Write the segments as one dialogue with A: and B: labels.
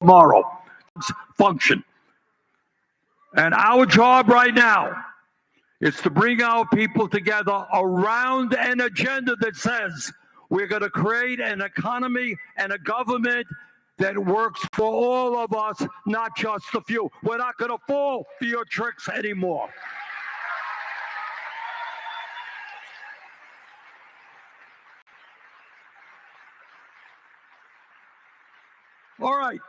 A: tomorrow. Function. And our job right now is to bring our people together around an agenda that says we're going to create an economy and a government that works for all of us, not just a few. We're not going to fall for your tricks anymore. All right.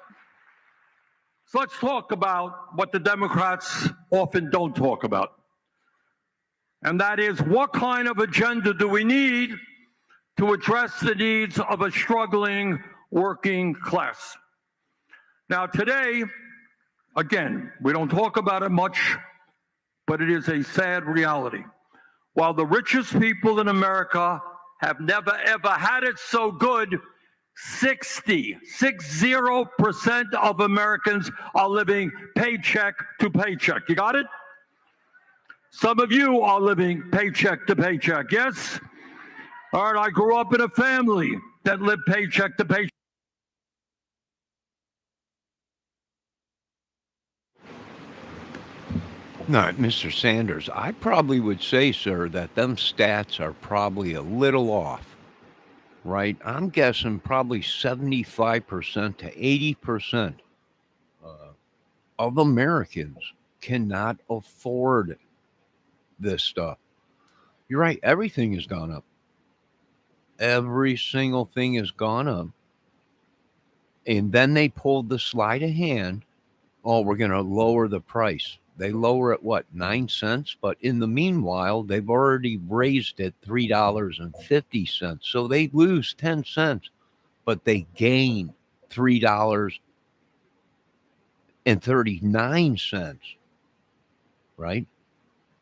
A: So let's talk about what the Democrats often don't talk about. And that is, what kind of agenda do we need to address the needs of a struggling working class? Now, today, again, we don't talk about it much, but it is a sad reality. While the richest people in America have never, ever had it so good, 60% of Americans are living paycheck to paycheck. You got it? Some of you are living paycheck to paycheck, yes? All right, I grew up in a family that lived paycheck to paycheck.
B: No, Mr. Sanders, I probably would say, sir, that them stats are probably a little off, right? I'm guessing probably 75% to 80% uh, of Americans cannot afford this stuff. You're right, everything has gone up. Every single thing has gone up. And then they pulled the sleight of hand. Oh, we're going to lower the price. They lower it, what, 9 cents? But in the meanwhile, they've already raised it $3.50. So they lose 10 cents, but they gain $3.39, right?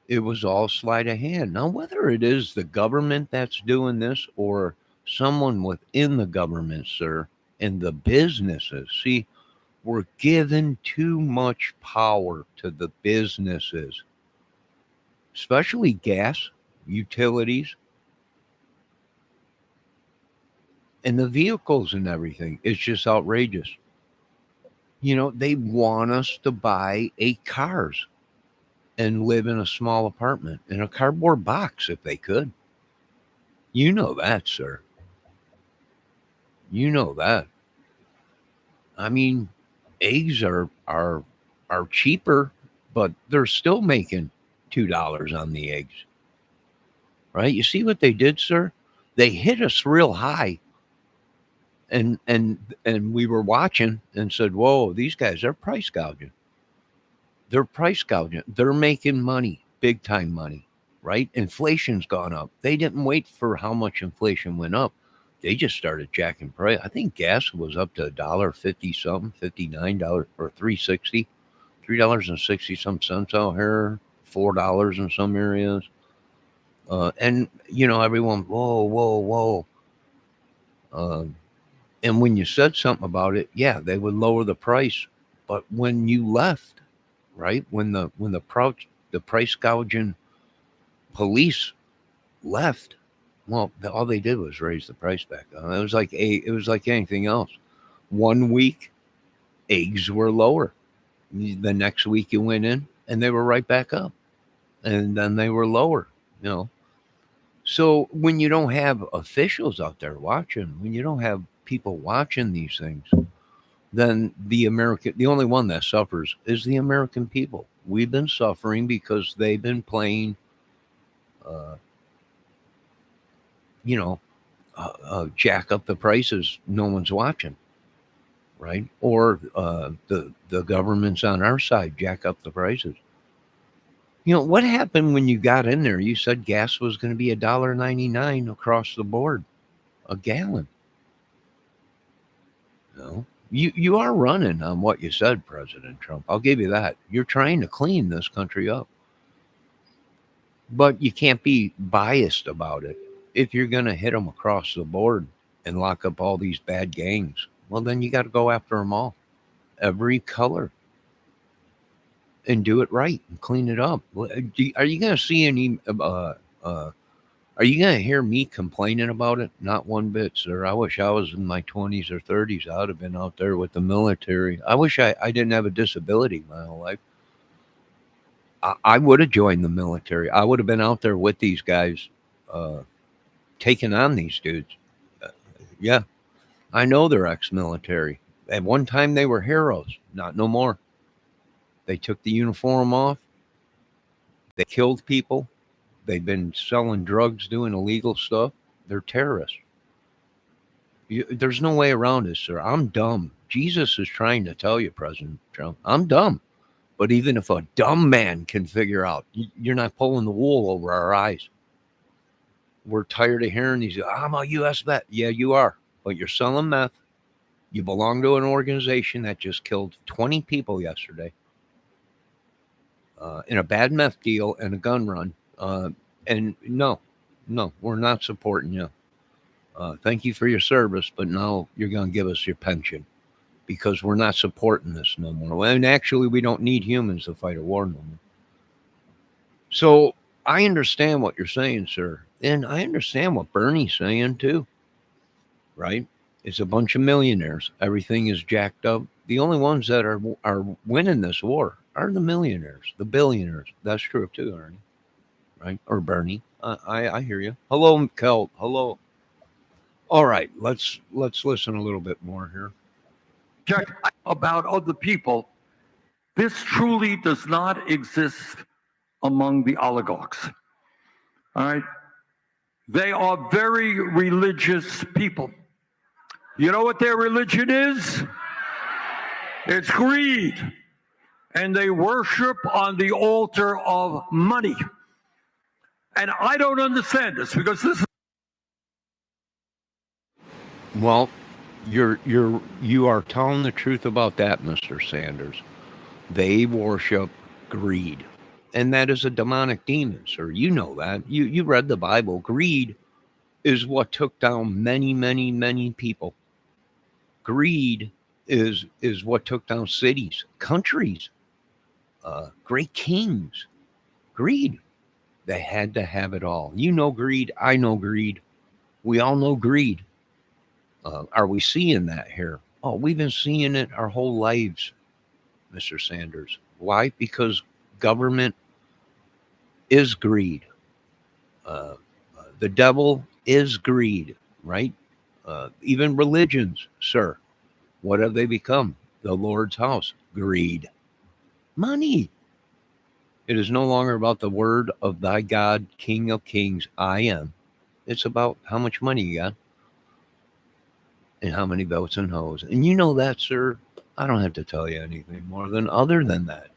B: It was all sleight of hand. Now, whether it is the government that's doing this or someone within the government, sir, and the businesses, see, we're giving too much power to the businesses, especially gas, utilities, and the vehicles and everything. It's just outrageous. You know, they want us to buy 8 cars and live in a small apartment in a cardboard box if they could. You know that, sir. You know that. I mean, eggs are cheaper, but they're still making $2 on the eggs, right? You see what they did, sir? They hit us real high, and we were watching and said, "Whoa, these guys are price gouging. They're price gouging. They're making money, big time money, right? Inflation's gone up. They didn't wait for how much inflation went up. They just started jacking price. I think gas was up to $1.50 something, $59 or 3.60, $3.60 some cents out here, $4 in some areas. And you know, everyone, whoa, whoa, whoa. Um, and when you said something about it, yeah, they would lower the price. But when you left, right, when the price gouging police left, well, all they did was raise the price back. It was like anything else. One week, eggs were lower. The next week you went in, and they were right back up, and then they were lower. You know, so when you don't have officials out there watching, when you don't have people watching these things, then the only one that suffers is the American people. We've been suffering because they've been playing, uh, you know, jack up the prices. No one's watching, right? Or the government's on our side, jack up the prices. You know what happened when you got in there? You said gas was going to be $1.99 across the board a gallon. No, you are running on what you said, President Trump. I'll give you that. You're trying to clean this country up, but you can't be biased about it. If you're going to hit them across the board and lock up all these bad gangs, well, then you got to go after them all, every color, and do it right and clean it up. Are you going to see any Are you going to hear me complaining about it? Not one bit, sir. I wish I was in my 20s or 30s. I would have been out there with the military. I wish I didn't have a disability my whole life. I would have joined the military. I would have been out there with these guys, uh, taking on these dudes. Uh, yeah, I know they're ex-military. At one time, they were heroes. Not no more. They took the uniform off. They killed people. They've been selling drugs, doing illegal stuff. They're terrorists. There's no way around this, sir. I'm dumb. Jesus is trying to tell you, President Trump, I'm dumb. But even if a dumb man can figure out, you're not pulling the wool over our eyes. We're tired of hearing these. I'm a U.S. vet. Yeah, you are. But you're selling meth. You belong to an organization that just killed 20 people yesterday in a bad meth deal and a gun run. And no, we're not supporting you. Thank you for your service, but now you're going to give us your pension because we're not supporting this no more. And actually, we don't need humans to fight a war no more. So I understand what you're saying, sir. And I understand what Bernie's saying too, right? It's a bunch of millionaires. Everything is jacked up. The only ones that are winning this war are the millionaires, the billionaires. That's true too, Ernie, right? Or Bernie. I hear you. Hello, Kel. Hello. All right, let's listen a little bit more here.
A: Check about other people. This truly does not exist among the oligarchs. All right? They are very religious people. You know what their religion is? It's greed. And they worship on the altar of money. And I don't understand this because this is.
B: Well, you are telling the truth about that, Mr. Sanders. They worship greed. And that is a demonic demon, sir. You know that. You read the Bible. Greed is what took down many, many, many people. Greed is what took down cities, countries, great kings. Greed. They had to have it all. You know greed. I know greed. We all know greed. Are we seeing that here? Oh, we've been seeing it our whole lives, Mr. Sanders. Why? Because government is greed. Uh, the devil is greed, right? Even religions, sir. What have they become? The Lord's house. Greed. Money. It is no longer about the word of thy God, King of kings, I am. It's about how much money you got and how many votes and hoes. And you know that, sir. I don't have to tell you anything more than other than that.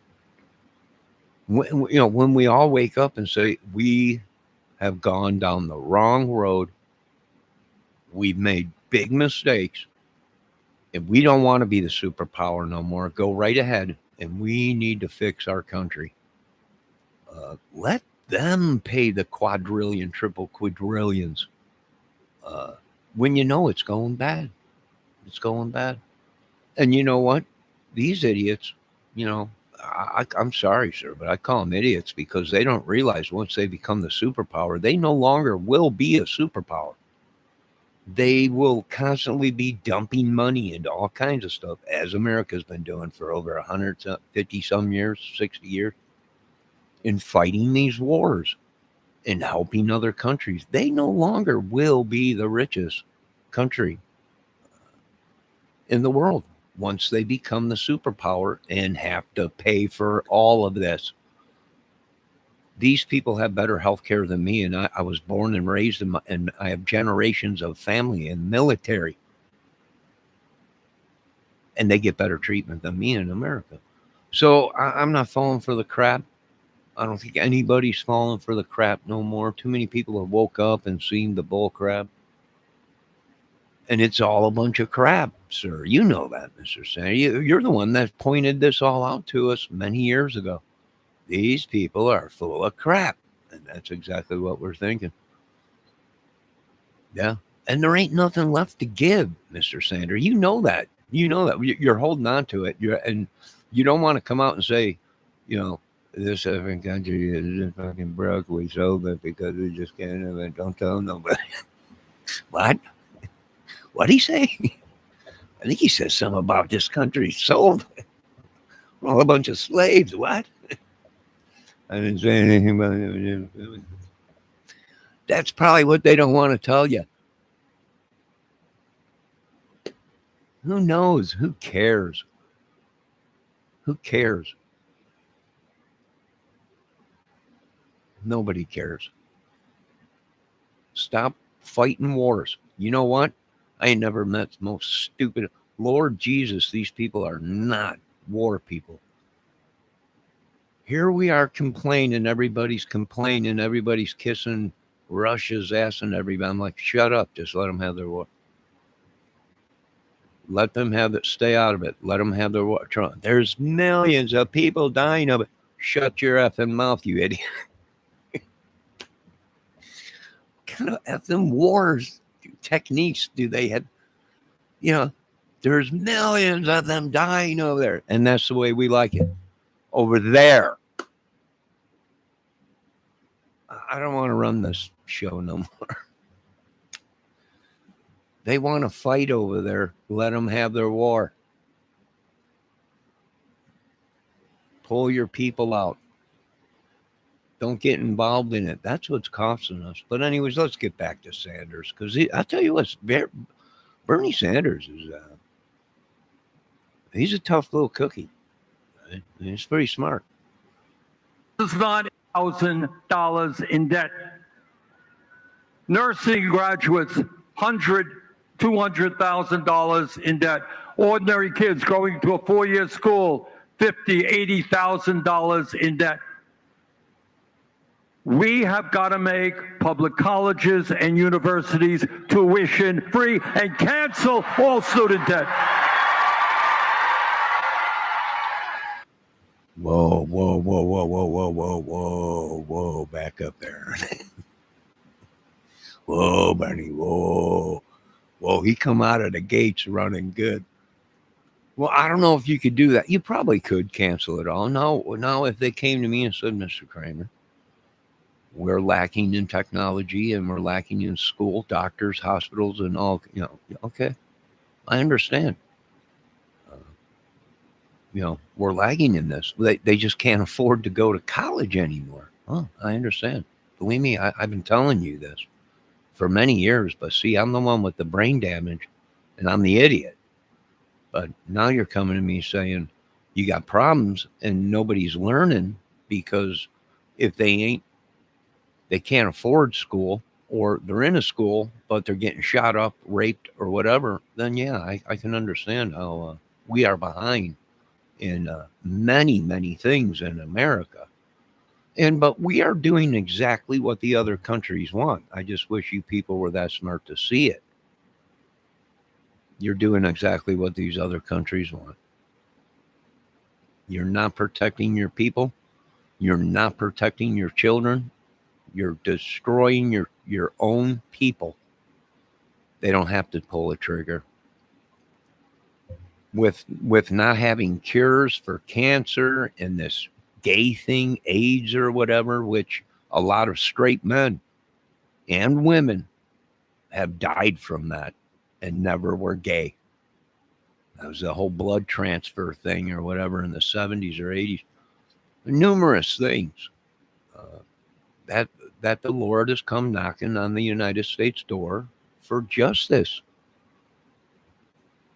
B: When we all wake up and say, we have gone down the wrong road, we've made big mistakes, and we don't want to be the superpower no more, go right ahead, and we need to fix our country. Let them pay the quadrillion, triple quadrillions. When you know it's going bad. It's going bad. And you know what? These idiots, I'm sorry, sir, but I call them idiots because they don't realize once they become the superpower, they no longer will be a superpower. They will constantly be dumping money into all kinds of stuff, as America's been doing for over 150 some years, 60 years, in fighting these wars and helping other countries. They no longer will be the richest country in the world once they become the superpower and have to pay for all of this. These people have better health care than me, and I was born and raised and I have generations of family in military, and they get better treatment than me in America. So I'm not falling for the crap. I don't think anybody's falling for the crap no more. Too many people have woke up and seen the bull crap. And it's all a bunch of crap, sir. You know that, Mr. Senator. You're the one that pointed this all out to us many years ago. These people are full of crap. And that's exactly what we're thinking. Yeah. And there ain't nothing left to give, Mr. Sander. You know that. You know that. You're holding on to it. And you don't want to come out and say, you know, this different country is just fucking broke. We sold it because we just can't have it. Don't tell nobody. What? What'd he say? I think he says something about this country sold. All a bunch of slaves. What? I didn't say anything about it. That's probably what they don't want to tell you. Who knows? Who cares? Who cares? Nobody cares. Stop fighting wars. You know what? I ain't never met the most stupid. Lord Jesus, these people are not war people. Here we are complaining. Everybody's complaining. Everybody's kissing Russia's ass and everybody. I'm like, shut up. Just let them have their war. Let them have it. Stay out of it. Let them have their war. There's millions of people dying of it. Shut your effing mouth, you idiot. What kind of effing wars techniques do they have? You know, there's millions of them dying over there. And that's the way we like it. Over there. I don't want to run this show no more. They want to fight over there. Let them have their war. Pull your people out. Don't get involved in it. That's what's costing us. But anyways, let's get back to Sanders. Because I'll tell you what, Bernie Sanders is, he's a tough little cookie. Right? He's very smart.
A: Is not $1,000 in debt. Nursing graduates, $200,000 in debt. Ordinary kids going to a 4-year school, $50,000, $80,000 in debt. We have got to make public colleges and universities tuition free and cancel all student debt.
B: Whoa, whoa, whoa, whoa, whoa, whoa, whoa, whoa, whoa, back up there. Whoa, Barney, whoa. Whoa, he come out of the gates running good. Well, I don't know if you could do that. You probably could cancel it all. No, if they came to me and said, Mr. Kramer, we're lacking in technology and we're lacking in school, doctors, hospitals, and all, okay, I understand. We're lagging in this. They just can't afford to go to college anymore. Oh, I understand. Believe me, I've been telling you this for many years, but see, I'm the one with the brain damage and I'm the idiot. But now you're coming to me saying you got problems and nobody's learning because if they can't afford school or they're in a school, but they're getting shot up, raped or whatever, then yeah, I can understand how we are behind in many, many things in America. But we are doing exactly what the other countries want. I just wish you people were that smart to see it. You're doing exactly what these other countries want. You're not protecting your people. You're not protecting your children. You're destroying your own people. They don't have to pull a trigger. With not having cures for cancer and this gay thing, AIDS or whatever, which a lot of straight men and women have died from that and never were gay. That was the whole blood transfer thing or whatever in the 70s or 80s. Numerous things that the Lord has come knocking on the United States door for justice.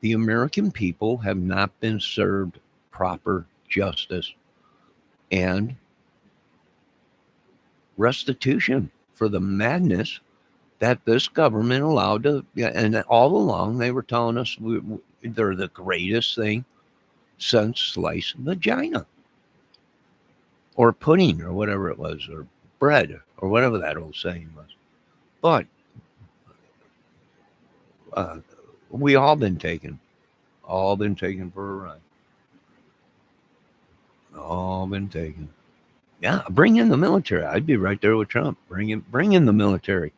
B: The American people have not been served proper justice and restitution for the madness that this government allowed to. And all along they were telling us they're the greatest thing since sliced vagina or pudding or whatever it was, or bread or whatever that old saying was. But we all been taken for a ride. All been taken. Yeah, bring in the military. I'd be right there with Trump. Bring in the military.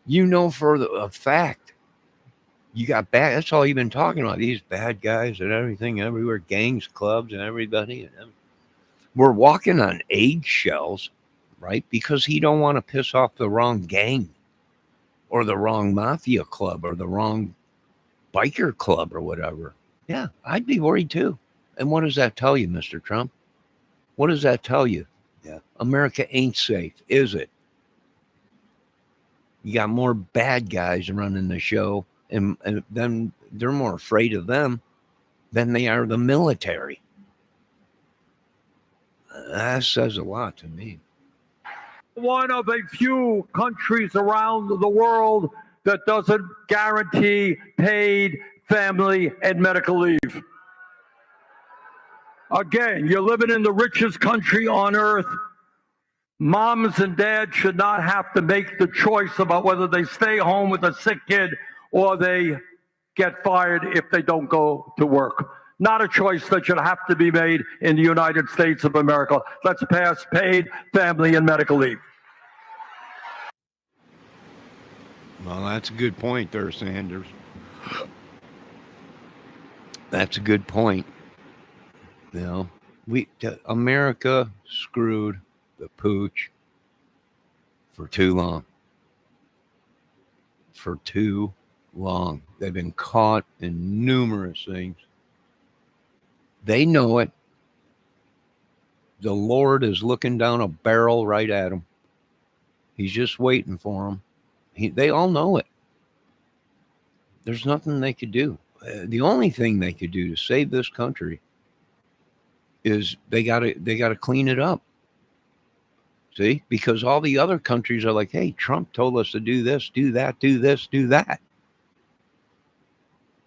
B: For a fact, you got bad. That's all you've been talking about. These bad guys and everything everywhere, gangs, clubs, and everybody. We're walking on eggshells, right? Because he don't want to piss off the wrong gang or the wrong mafia club or the wrong biker club or whatever. Yeah, I'd be worried too. And what does that tell you, Mr. Trump? What does that tell you? Yeah, America ain't safe, is it? You got more bad guys running the show, and then they're more afraid of them than they are the military. That says a lot to me.
A: One of a few countries around the world that doesn't guarantee paid family and medical leave. Again, you're living in the richest country on earth. Moms and dads should not have to make the choice about whether they stay home with a sick kid or they get fired if they don't go to work. Not a choice that should have to be made in the United States of America. Let's pass paid family and medical leave.
B: Well, that's a good point there, Sanders. That's a good point. You know, America screwed the pooch for too long. For too long. They've been caught in numerous things. They know it. The Lord is looking down a barrel right at them. He's just waiting for them. They all know it. There's nothing they could do. The only thing they could do to save this country is they gotta clean it up. See, because all the other countries are like, hey, Trump told us to do this, do that, do this, do that.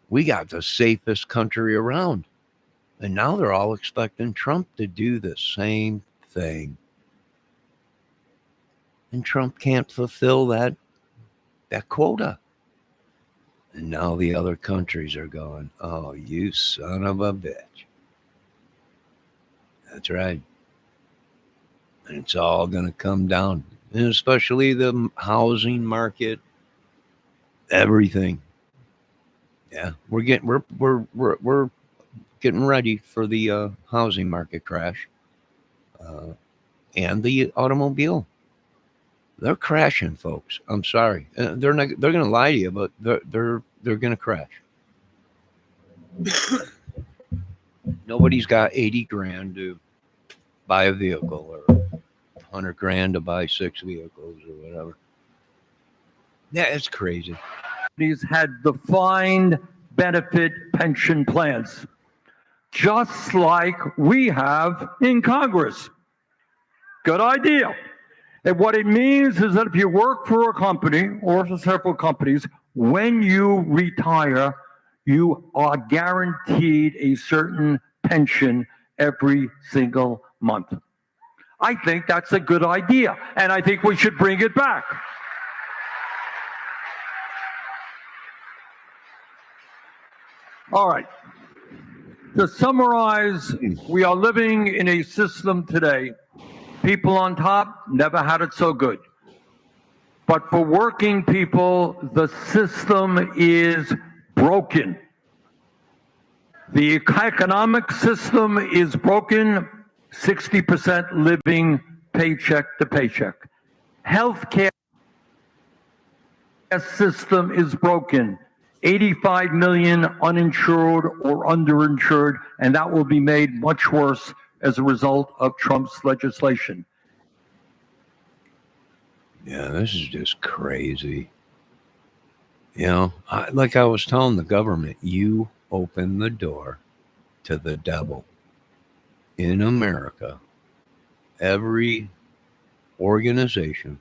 B: We got the safest country around. And now they're all expecting Trump to do the same thing. And Trump can't fulfill that quota. And now the other countries are going, oh, you son of a bitch. That's right. And it's all going to come down. And especially the housing market, everything. Yeah, we're getting ready for the housing market crash, and the automobile. They're crashing, folks. I'm sorry. They're not. They're going to lie to you, but they're going to crash. Nobody's got 80 grand to buy a vehicle or 100 grand to buy 6 vehicles or whatever. Yeah, it's crazy.
A: These had defined benefit pension plans, just like we have in Congress. Good idea. And what it means is that if you work for a company or for several companies, when you retire, you are guaranteed a certain pension every single month. I think that's a good idea, and I think we should bring it back. All right. To summarize, we are living in a system today. People on top never had it so good. But for working people, the system is broken. The economic system is broken, 60% living paycheck to paycheck. Healthcare system is broken. 85 million uninsured or underinsured, and that will be made much worse as a result of Trump's legislation.
B: Yeah, this is just crazy. You know, like I was telling the government, you open the door to the devil. In America, every organization,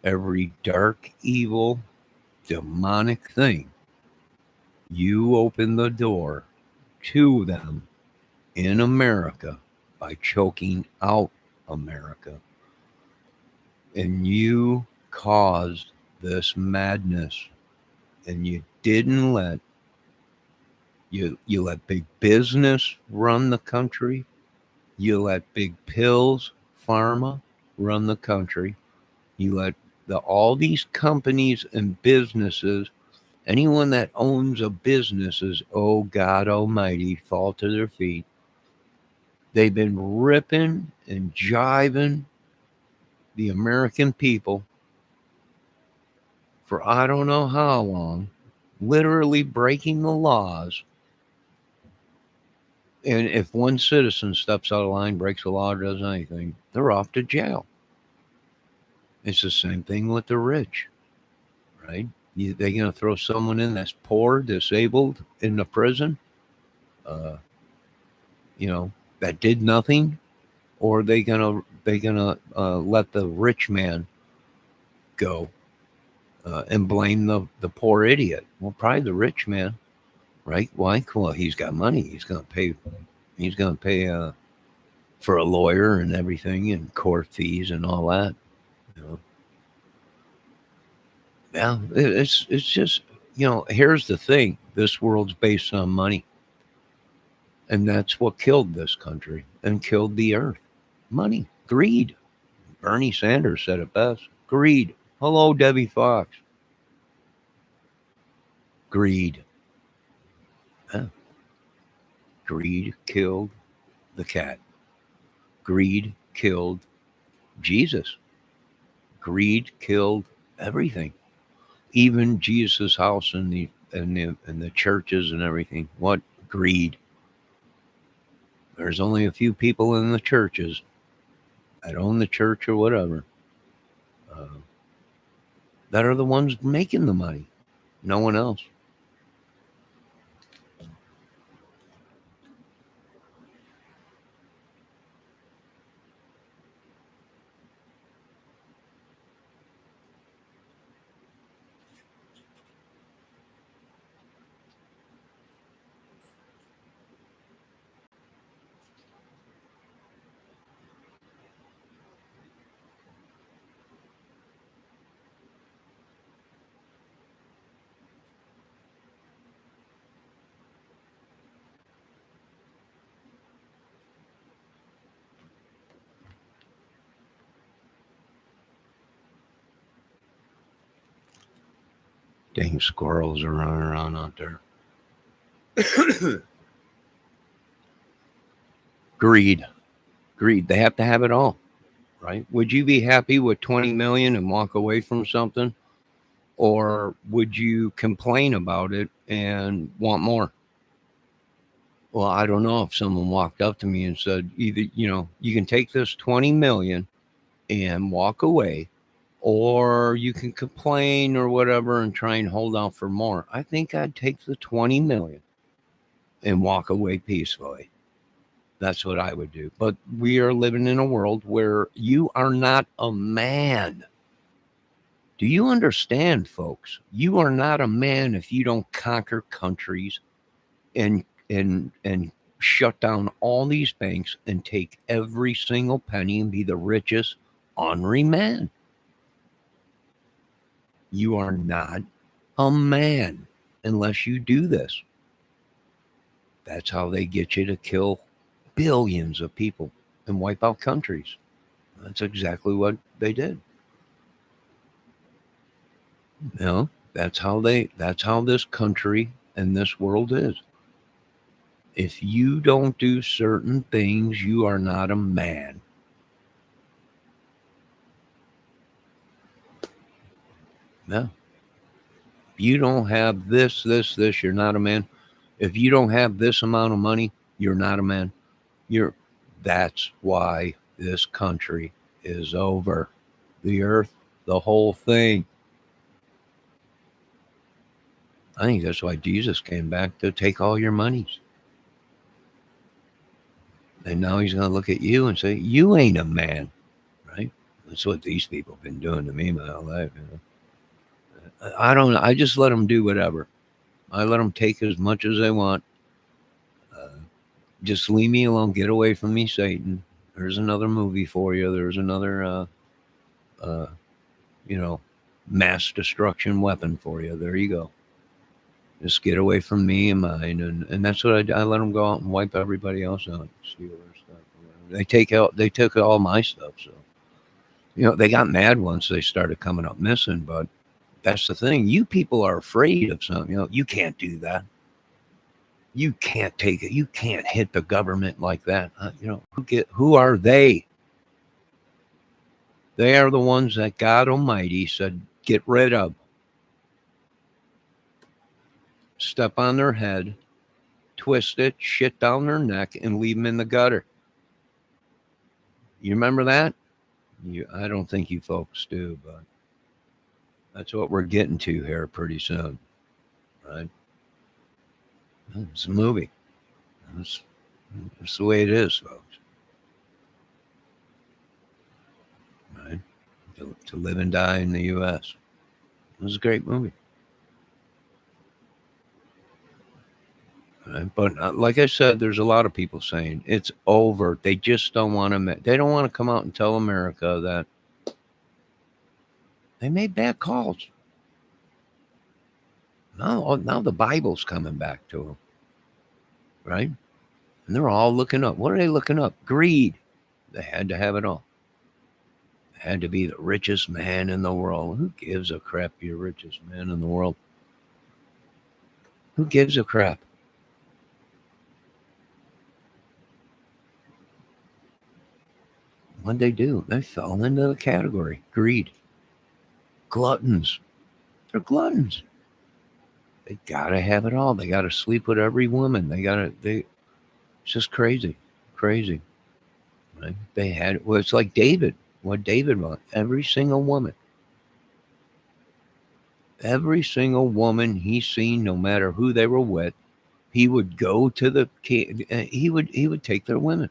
B: every dark, evil, demonic thing, you open the door to them in America by choking out America. And you caused this madness, and you didn't let you let big business run the country. You let big pills, pharma run the country. You let all these companies and businesses, anyone that owns a business is, oh God Almighty, fall to their feet. They've been ripping and jiving the American people for I don't know how long, literally breaking the laws. And if one citizen steps out of line, breaks the law, or does anything, they're off to jail. It's the same thing with the rich, right? They're going to throw someone in that's poor, disabled, in the prison, uh, that did nothing, or they gonna let the rich man go and blame the poor idiot? Well, probably the rich man, right? Why? Well, he's got money. He's gonna pay. He's gonna pay for a lawyer and everything, and court fees and all that. You know, yeah, it's just Here's the thing: this world's based on money, and that's what killed this country and killed the earth. Money, greed. Bernie Sanders said it best: greed. Hello, Debbie Fox. Greed. Yeah. Greed killed the cat. Greed killed Jesus. Greed killed everything, even Jesus' house and the churches and everything. What? Greed. There's only a few people in the churches that own the church or whatever uh, that are the ones making the money. No one else. Dang squirrels are running around out there. Greed. Greed. They have to have it all, right? Would you be happy with 20 million and walk away from something? Or would you complain about it and want more? Well, I don't know. If someone walked up to me and said, either, you can take this 20 million and walk away, or you can complain or whatever and try and hold out for more. I think I'd take the 20 million and walk away peacefully. That's what I would do. But we are living in a world where you are not a man. Do you understand, folks? You are not a man if you don't conquer countries and shut down all these banks and take every single penny and be the richest ornery man. You are not a man unless you do this. That's how they get you to kill billions of people and wipe out countries. That's exactly what they did. That's how this country and this world is. If you don't do certain things, you are not a man. No. If you don't have this, you're not a man. If you don't have this amount of money, you're not a man. That's why this country is over. The earth, the whole thing. I think that's why Jesus came back, to take all your monies. And now he's going to look at you and say, you ain't a man, right? That's what these people have been doing to me my whole life. I don't know. I just let them do whatever. I let them take as much as they want. Just leave me alone. Get away from me, Satan. There's another movie for you. There's another, mass destruction weapon for you. There you go. Just get away from me and mine. And that's what I let them go out and wipe everybody else out. Steal their stuff. They took all my stuff. So, they got mad once they started coming up missing. But that's the thing. You people are afraid of something. You can't do that. You can't take it. You can't hit the government like that. Who are they? They are the ones that God Almighty said, get rid of. Step on their head, twist it, shit down their neck, and leave them in the gutter. You remember that? I don't think you folks do, but that's what we're getting to here pretty soon, right? It's a movie. That's the way it is, folks. Right? To Live and Die in the U.S. It was a great movie. Right? But like I said, there's a lot of people saying it's over. They just don't want to. They don't want to come out and tell America that they made bad calls. Now the Bible's coming back to them, right? And they're all looking up. What are they looking up? Greed. They had to have it all. They had to be the richest man in the world. Who gives a crap? You're the richest man in the world. Who gives a crap? What'd they do? They fell into the category greed. Gluttons. They're gluttons. They gotta have it all. They gotta sleep with every woman. It's just crazy. Crazy. Right? It's like David. What David wanted. Every single woman. Every single woman he seen, no matter who they were with, he would go to the king. He would take their women.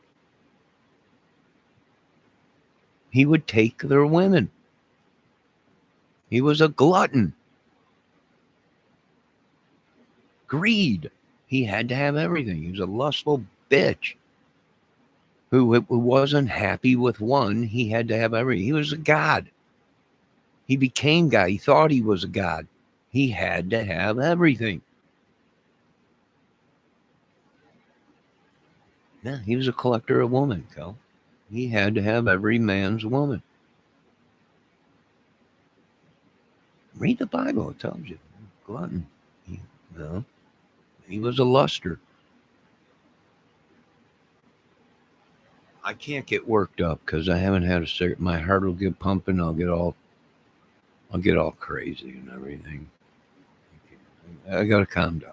B: He would take their women. He was a glutton. Greed. He had to have everything. He was a lustful bitch who wasn't happy with one. He had to have everything. He was a god. He became God. He thought he was a god. He had to have everything. Yeah, he was a collector of women, Cal. He had to have every man's woman. Read the Bible. It tells you. Glutton. He was a luster. I can't get worked up because I haven't had a cigarette. My heart will get pumping. I'll get all crazy and everything. I gotta calm down.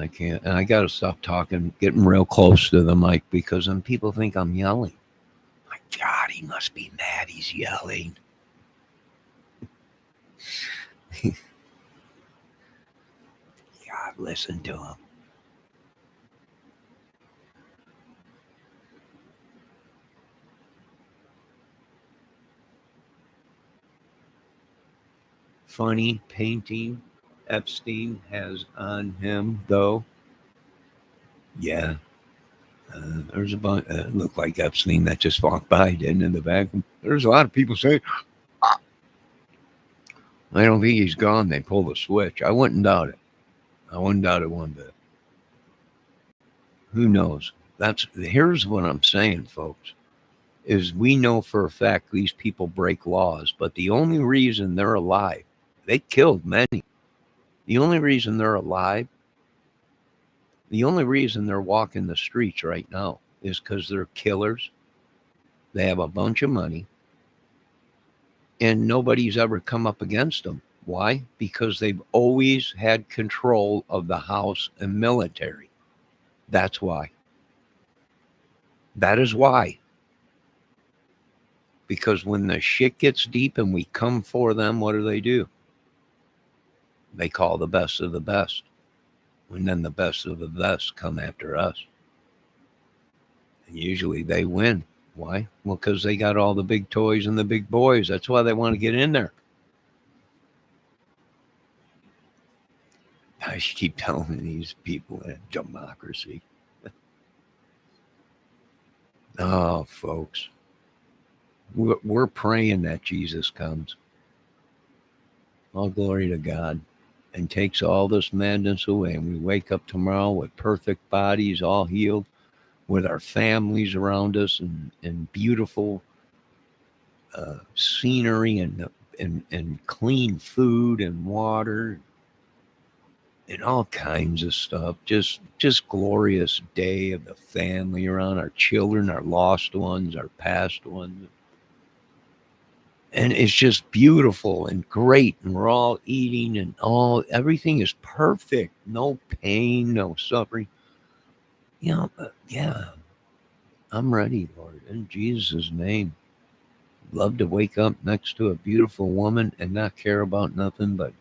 B: I can't, and I gotta stop talking, getting real close to the mic because then people think I'm yelling. My God, he must be mad. He's yelling. God, listen to him. Funny painting Epstein has on him, though. Yeah. There's a bunch. Looked like Epstein that just walked by, didn't in the back. There's a lot of people saying, I don't think he's gone. They pulled the switch. I wouldn't doubt it. I wouldn't doubt it one bit. Who knows? Here's what I'm saying, folks. Is we know for a fact these people break laws, but the only reason they're alive, they killed many. The only reason they're alive, the only reason they're walking the streets right now is because they're killers. They have a bunch of money, and nobody's ever come up against them. Why? Because they've always had control of the house and military. That's why. That is why. Because when the shit gets deep and we come for them, what do? They call the best of the best. And then the best of the best come after us. And usually they win. Why? Well, because they got all the big toys and the big boys. That's why they want to get in there. I keep telling these people that democracy. Oh, folks. We're praying that Jesus comes. All glory to God. And takes all this madness away. And we wake up tomorrow with perfect bodies, all healed, with our families around us and beautiful scenery and clean food and water. and all kinds of stuff. Just glorious day of the family around our children, our lost ones, our past ones. And it's just beautiful and great, and we're all eating, and everything is perfect. No pain, no suffering. Yeah, I'm ready, Lord, in Jesus' name. Love to wake up next to a beautiful woman and not care about nothing but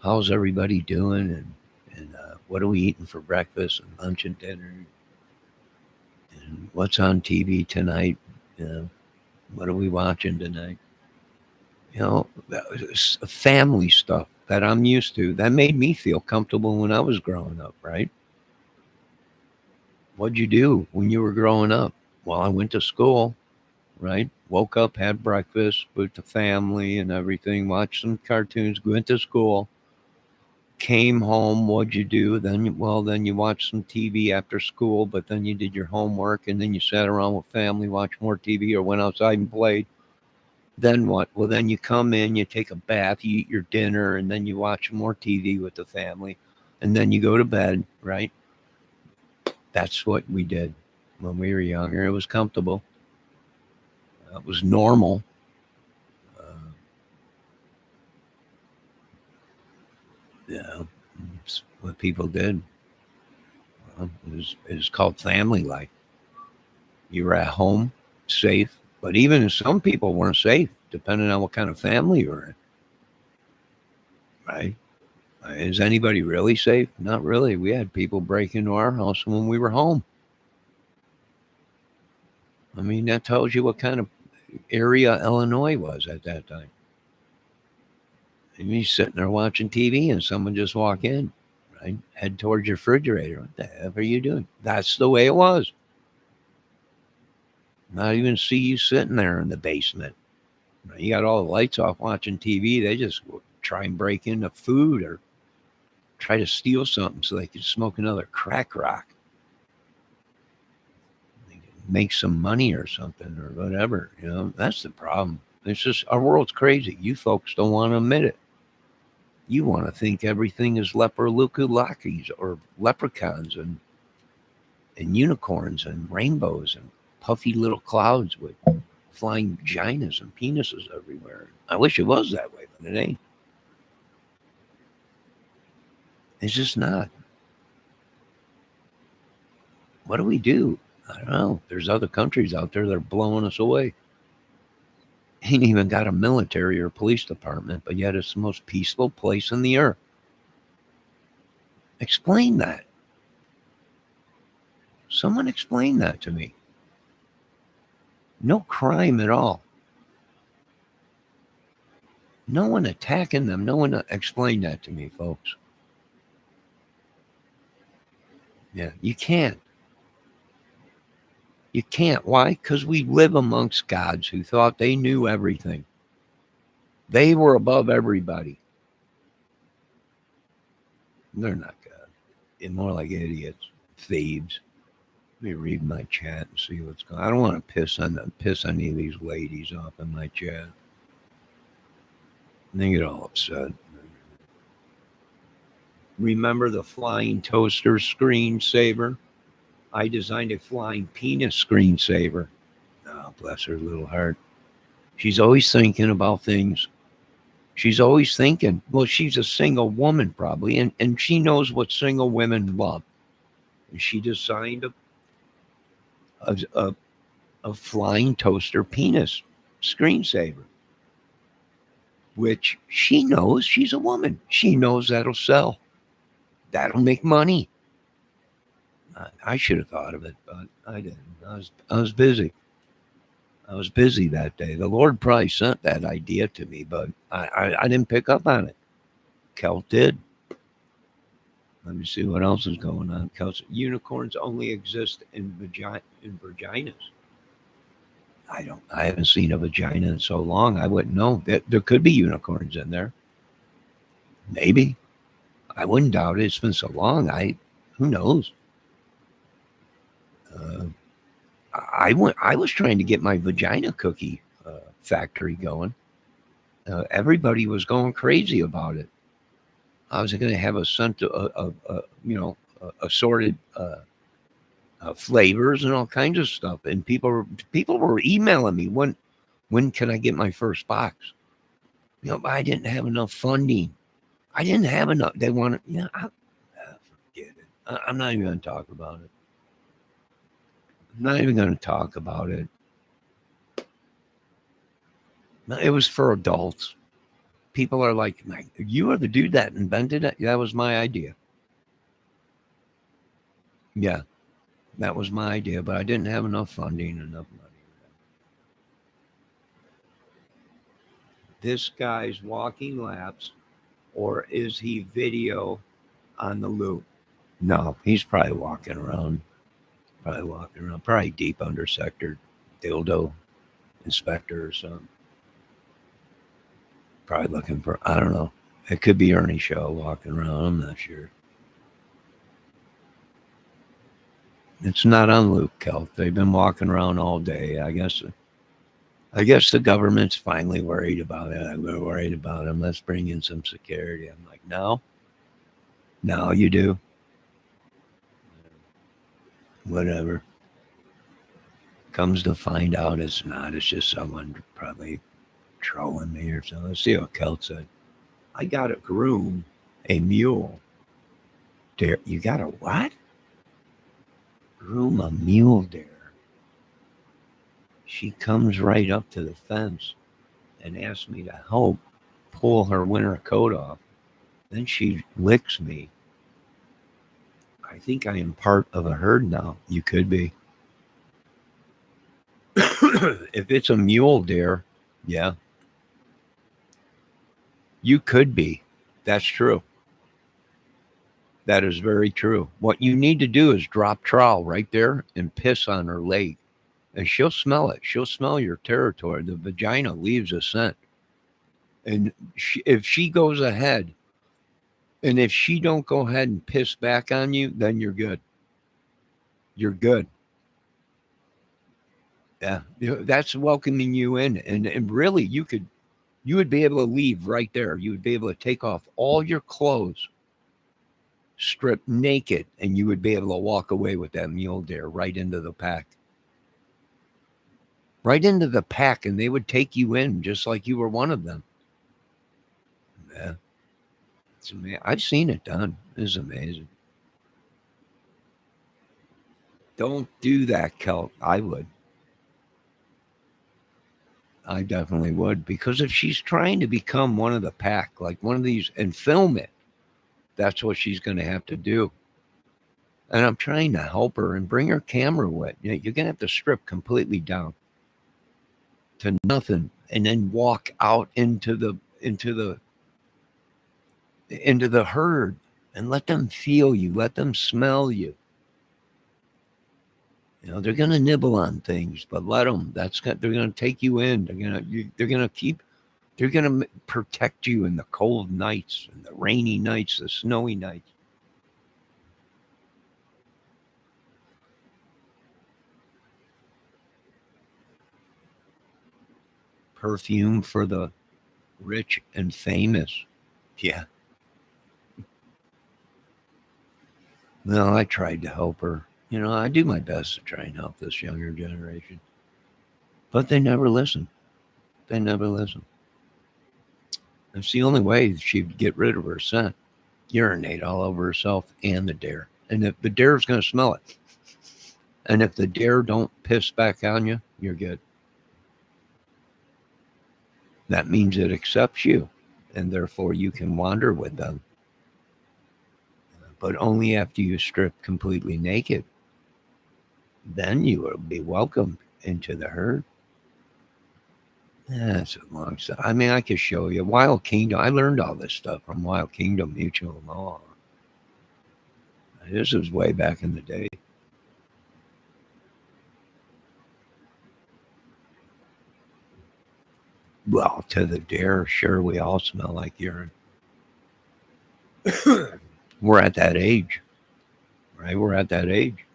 B: how's everybody doing, and what are we eating for breakfast and lunch and dinner, and what's on TV tonight. What are we watching tonight? Family stuff that I'm used to. That made me feel comfortable when I was growing up, right? What'd you do when you were growing up? Well, I went to school, right? Woke up, had breakfast with the family and everything, watched some cartoons, went to school, came home. What'd you do? Then you watched some TV after school, but then you did your homework, and then you sat around with family, watched more TV, or went outside and played. Then what? Well, then you come in, you take a bath, you eat your dinner, and then you watch more TV with the family, and then you go to bed, right? That's what we did when we were younger. It was comfortable. It was normal. Uh, yeah, it's what people did. It was called family life. You were at home, safe, but even some people weren't safe, depending on what kind of family you were in, right? Is anybody really safe? Not really. We had people break into our house when we were home. I mean, that tells you what kind of area Illinois was at that time. And you're sitting there watching TV and someone just walk in, right? Head towards your refrigerator. What the heck are you doing? That's the way it was. Not even see you sitting there in the basement. You got all the lights off watching TV. They just try and break into food or try to steal something so they could smoke another crack rock. They could make some money or something or whatever. That's the problem. It's just our world's crazy. You folks don't want to admit it. You want to think everything is leprolukulaki's or leprechauns and unicorns and rainbows and puffy little clouds with flying vaginas and penises everywhere. I wish it was that way, but it ain't. It's just not. What do we do? I don't know. There's other countries out there that are blowing us away. Ain't even got a military or police department, but yet it's the most peaceful place on the earth. Explain that. Someone explain that to me. No crime at all. No one attacking them. No one explain that to me, folks. Yeah, you can't. You can't. Why? Because we live amongst gods who thought they knew everything. They were above everybody. They're not God. They're more like idiots, thieves. Let me read my chat and see what's going on. I don't want to piss any of these ladies off in my chat. They get all upset. Remember the flying toaster screensaver? I designed a flying penis screensaver. Oh, bless her little heart. She's always thinking about things. She's always thinking. Well, she's a single woman probably, and she knows what single women love. And she designed a flying toaster penis screensaver, which she knows she's a woman. She knows that'll sell. That'll make money. I should have thought of it, but I didn't. I was busy. I was busy that day. The Lord probably sent that idea to me, but I didn't pick up on it. Kel did. Let me see what else is going on. Kel, unicorns only exist in vaginas. I haven't seen a vagina in so long. I wouldn't know. There could be unicorns in there. Maybe. I wouldn't doubt it. It's been so long. Who knows? I was trying to get my vagina cookie factory going. Everybody was going crazy about it. I was going to have a scent assorted flavors and all kinds of stuff. And people were emailing me, when can I get my first box? I didn't have enough funding. I didn't have enough. They wanted, forget it. I'm not even going to talk about it. I'm not even going to talk about it. No, it was for adults. People are like, you are the dude that invented it? That was my idea. Yeah, that was my idea, but I didn't have enough funding, enough money. This guy's walking laps, or is he video on the loop? No, he's probably walking around. Probably deep under sector dildo inspector or something. Probably looking for, I don't know. It could be Ernie Shaw walking around. I'm not sure. It's not on loop, Kelp. They've been walking around all day. I guess the government's finally worried about it. We're worried about them. Let's bring in some security. I'm like, no, you do. Whatever. Comes to find out it's not. It's just someone probably trolling me or something. Let's see what Kelt said. I got to groom a mule. Dare you got to what? Groom a mule dare. She comes right up to the fence and asks me to help pull her winter coat off. Then she licks me. I think I am part of a herd now. You could be. If it's a mule deer, yeah. You could be. That's true. That is very true. What you need to do is drop trowel right there and piss on her leg. And she'll smell it. She'll smell your territory. The vagina leaves a scent. And if she goes ahead, and if she don't go ahead and piss back on you, then you're good. You're good. Yeah. That's welcoming you in. And really, you would be able to leave right there. You would be able to take off all your clothes, strip naked, and you would be able to walk away with that mule deer right into the pack. Right into the pack, and they would take you in just like you were one of them. Yeah. It's amazing. I've seen it done. It's amazing. Don't do that, Kelt. I would. I definitely would. Because if she's trying to become one of the pack, like one of these, and film it, that's what she's going to have to do. And I'm trying to help her and bring her camera with. You're going to have to strip completely down to nothing and then walk out into the herd and let them feel you, let them smell you. They're going to nibble on things, but let them. They're going to take you in. They're going to protect you in the cold nights and the rainy nights, the snowy nights. Perfume for the rich and famous. Yeah. Well, I tried to help her. I do my best to try and help this younger generation. But they never listen. They never listen. It's the only way she'd get rid of her scent. Urinate all over herself and the deer. And if the deer's going to smell it, and if the deer don't piss back on you, you're good. That means it accepts you, and therefore you can wander with them. But only after you strip completely naked. Then you will be welcomed into the herd. That's a long story. I mean, I could show you. Wild Kingdom. I learned all this stuff from Wild Kingdom Mutual Law. This was way back in the day. Well, to the deer, sure, we all smell like urine. We're at that age, right? We're at that age.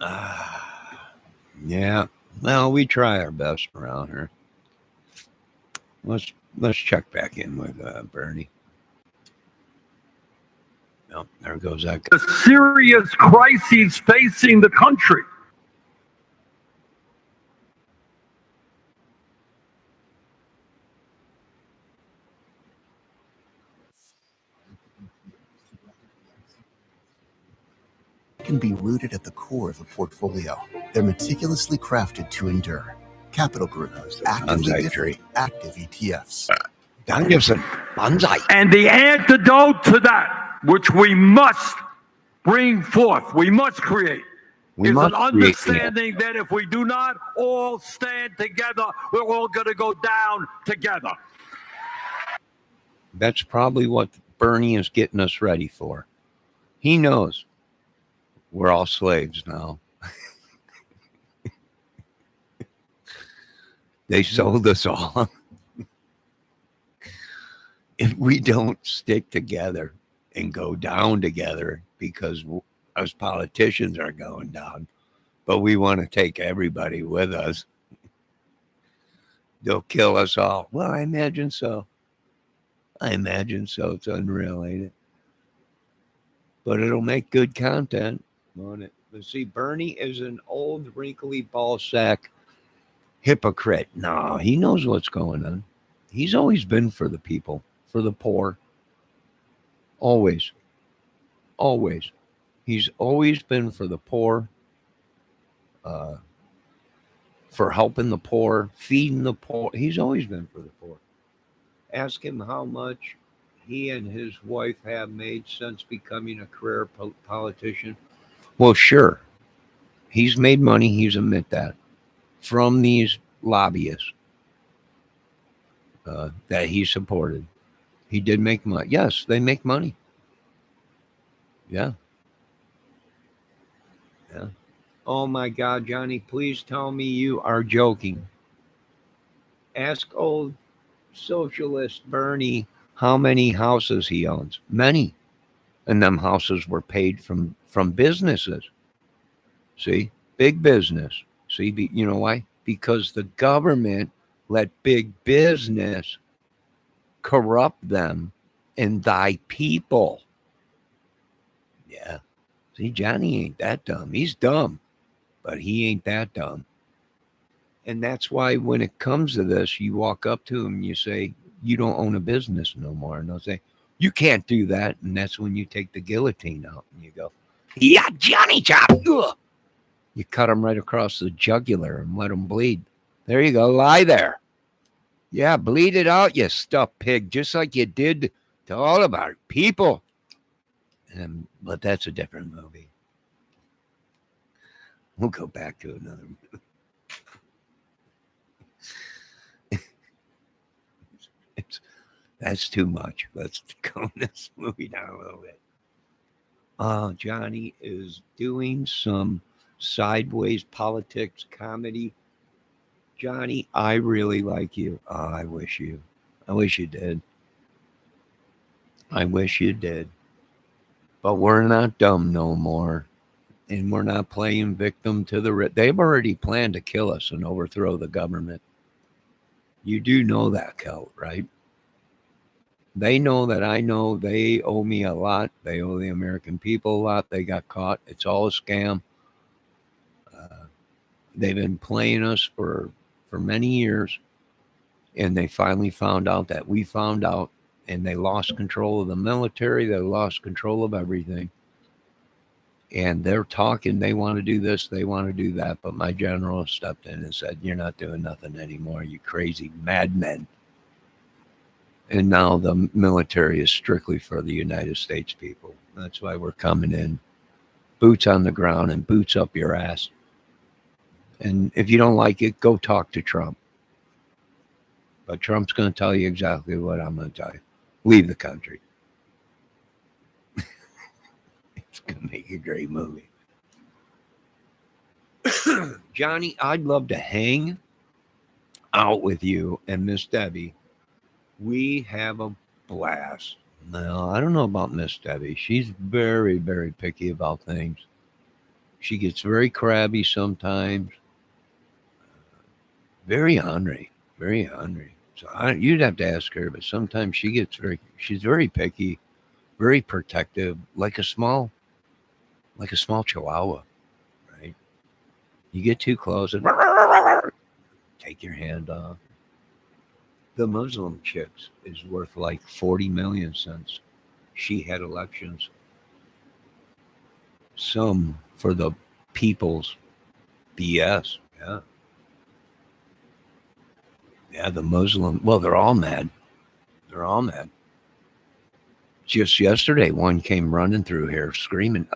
B: Yeah. Well, we try our best around here. Let's check back in with Bernie. No, there goes that guy.
A: The serious crises facing the country.
C: Can be rooted at the core of a portfolio. They're meticulously crafted to endure. Capital Group, actively
B: Bonsai
C: different,
B: tree.
C: active ETFs.
B: Don Gibson, bonsai.
A: And the antidote to that, which we must bring forth, we must create,
B: We
A: is
B: must
A: an
B: create
A: understanding that if we do not all stand together, we're all going to go down together.
B: That's probably what Bernie is getting us ready for. He knows we're all slaves now. They sold us all. If we don't stick together and go down together, because us politicians are going down, but we want to take everybody with us, they'll kill us all. Well, I imagine so. It's unreal, ain't it? But it'll make good content, won't it? But see, Bernie is an old, wrinkly ball sack hypocrite. No, he knows what's going on. He's always been for the people, for the poor. Always. Always. He's always been for the poor, for helping the poor, feeding the poor. He's always been for the poor. Ask him how much he and his wife have made since becoming a career politician. Well, sure. He's made money, he's admit that, from these lobbyists that he supported. He did make money. Yes, they make money. Yeah. Yeah. Oh my God, Johnny, please tell me you are joking. Ask old socialist Bernie how many houses he owns. Many. And them houses were paid from businesses. See? Big business. See, you know why? Because the government let big business corrupt them and thy people. Yeah. See, Johnny ain't that dumb. He's dumb, but he ain't that dumb. And that's why when it comes to this, you walk up to him and you say, you don't own a business no more. And they'll say, you can't do that. And that's when you take the guillotine out and you go, yeah, Johnny chop. Ugh. You cut him right across the jugular and let him bleed. There you go. Lie there. Yeah, bleed it out, you stuffed pig, just like you did to all of our people. But that's a different movie. We'll go back to another movie. That's too much. Let's calm this movie down a little bit. Johnny is doing some sideways politics comedy. Johnny, I really like you. I wish you did. I wish you did. But we're not dumb no more. And we're not playing victim to the... They've already planned to kill us and overthrow the government. You do know that, Kel, right? They know that I know they owe me a lot. They owe the American people a lot. They got caught. It's all a scam. They've been playing us for many years. And they finally found out that we found out. And they lost control of the military. They lost control of everything. And they're talking, they want to do this, they want to do that. But my general stepped in and said, you're not doing nothing anymore, you crazy madmen. And now the military is strictly for the United States people. That's why we're coming in. Boots on the ground and boots up your ass. And if you don't like it, go talk to Trump. But Trump's going to tell you exactly what I'm going to tell you. Leave the country. It's going to make a great movie. Johnny, I'd love to hang out with you and Miss Debbie. We have a blast. Now, I don't know about Miss Debbie. She's very, very picky about things. She gets very crabby sometimes. Very ornery. Very ornery. So you'd have to ask her, but sometimes she's very picky, very protective, like a small chihuahua, right? You get too close and take your hand off. The Muslim chicks is worth like 40 million since she had elections. Some for the people's BS. Yeah. Yeah, the Muslim. Well, they're all mad. They're all mad. Just yesterday, one came running through here screaming,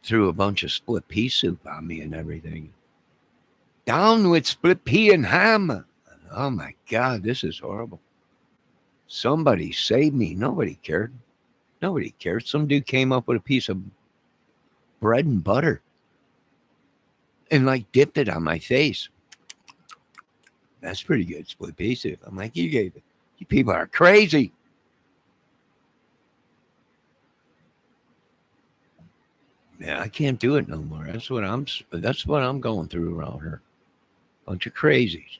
B: threw a bunch of split pea soup on me and everything. Down with split pea and ham. Oh my God, this is horrible. Somebody saved me. Nobody cared. Nobody cared. Some dude came up with a piece of bread and butter and like dipped it on my face. That's pretty good split pea soup. I'm like, you gave it. You people are crazy. Yeah, I can't do it no more. That's what I'm going through around here. Bunch of crazies.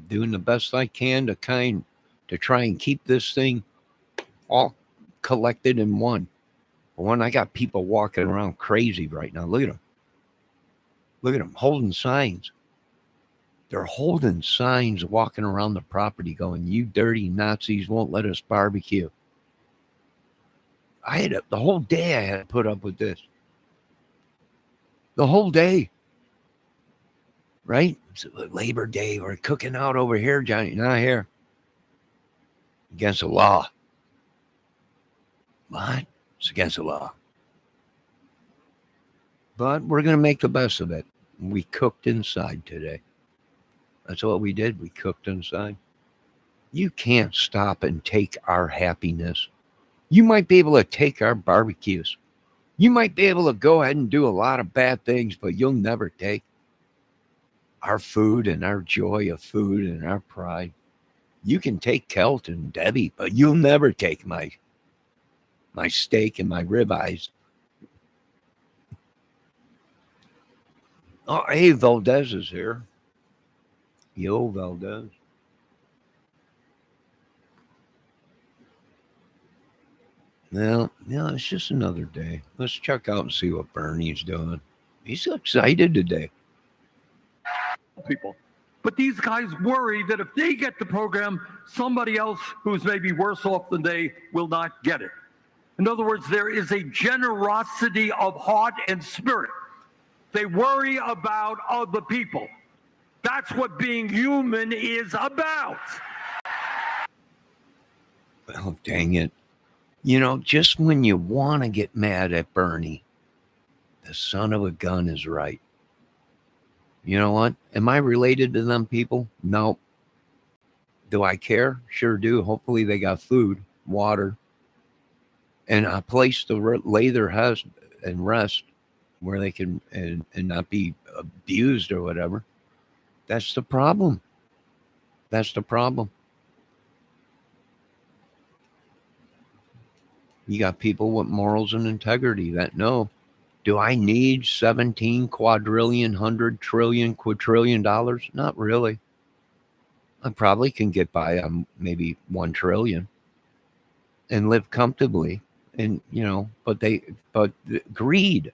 B: Doing the best I can to try and keep this thing all collected in one. But when I got people walking around crazy right now, look at them. Look at them holding signs. They're holding signs walking around the property going, you dirty Nazis won't let us barbecue. The whole day I had to put up with this. The whole day. Right? It's Labor Day. We're cooking out over here, Johnny. Not here. Against the law. What? It's against the law. But we're going to make the best of it. We cooked inside today. That's what we did. We cooked inside. You can't stop and take our happiness. You might be able to take our barbecues. You might be able to go ahead and do a lot of bad things, but you'll never take our food and our joy of food and our pride. You can take Kelt and Debbie, but you'll never take my steak and my ribeyes. Oh, hey, Valdez is here. Yo, Valdez. Well, it's just another day. Let's check out and see what Barney's doing. He's excited today.
A: People. But these guys worry that if they get the program, somebody else who's maybe worse off than they will not get it. In other words, there is a generosity of heart and spirit. They worry about other people. That's what being human is about.
B: Oh, dang it. Just when you want to get mad at Bernie, the son of a gun is right. You know what? Am I related to them people? No. Do I care? Sure do. Hopefully they got food, water, and a place to lay their heads and rest where they can and not be abused or whatever. That's the problem. That's the problem. You got people with morals and integrity that know, do I need 17 quadrillion, 100 trillion, quadrillion dollars? Not really. I probably can get by on maybe 1 trillion and live comfortably. And, but greed,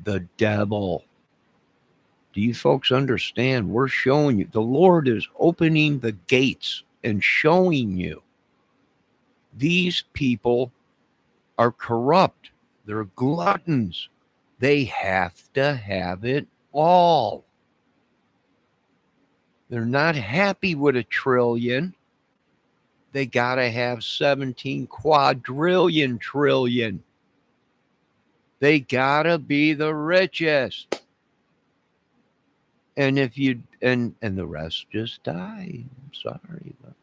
B: the devil. Do you folks understand? We're showing you, the Lord is opening the gates and showing you these people are corrupt. They're gluttons. They have to have it all. They're not happy with 1 trillion. They got to have 17 quadrillion trillion. They got to be the richest. And if you, and the rest just die. I'm sorry. But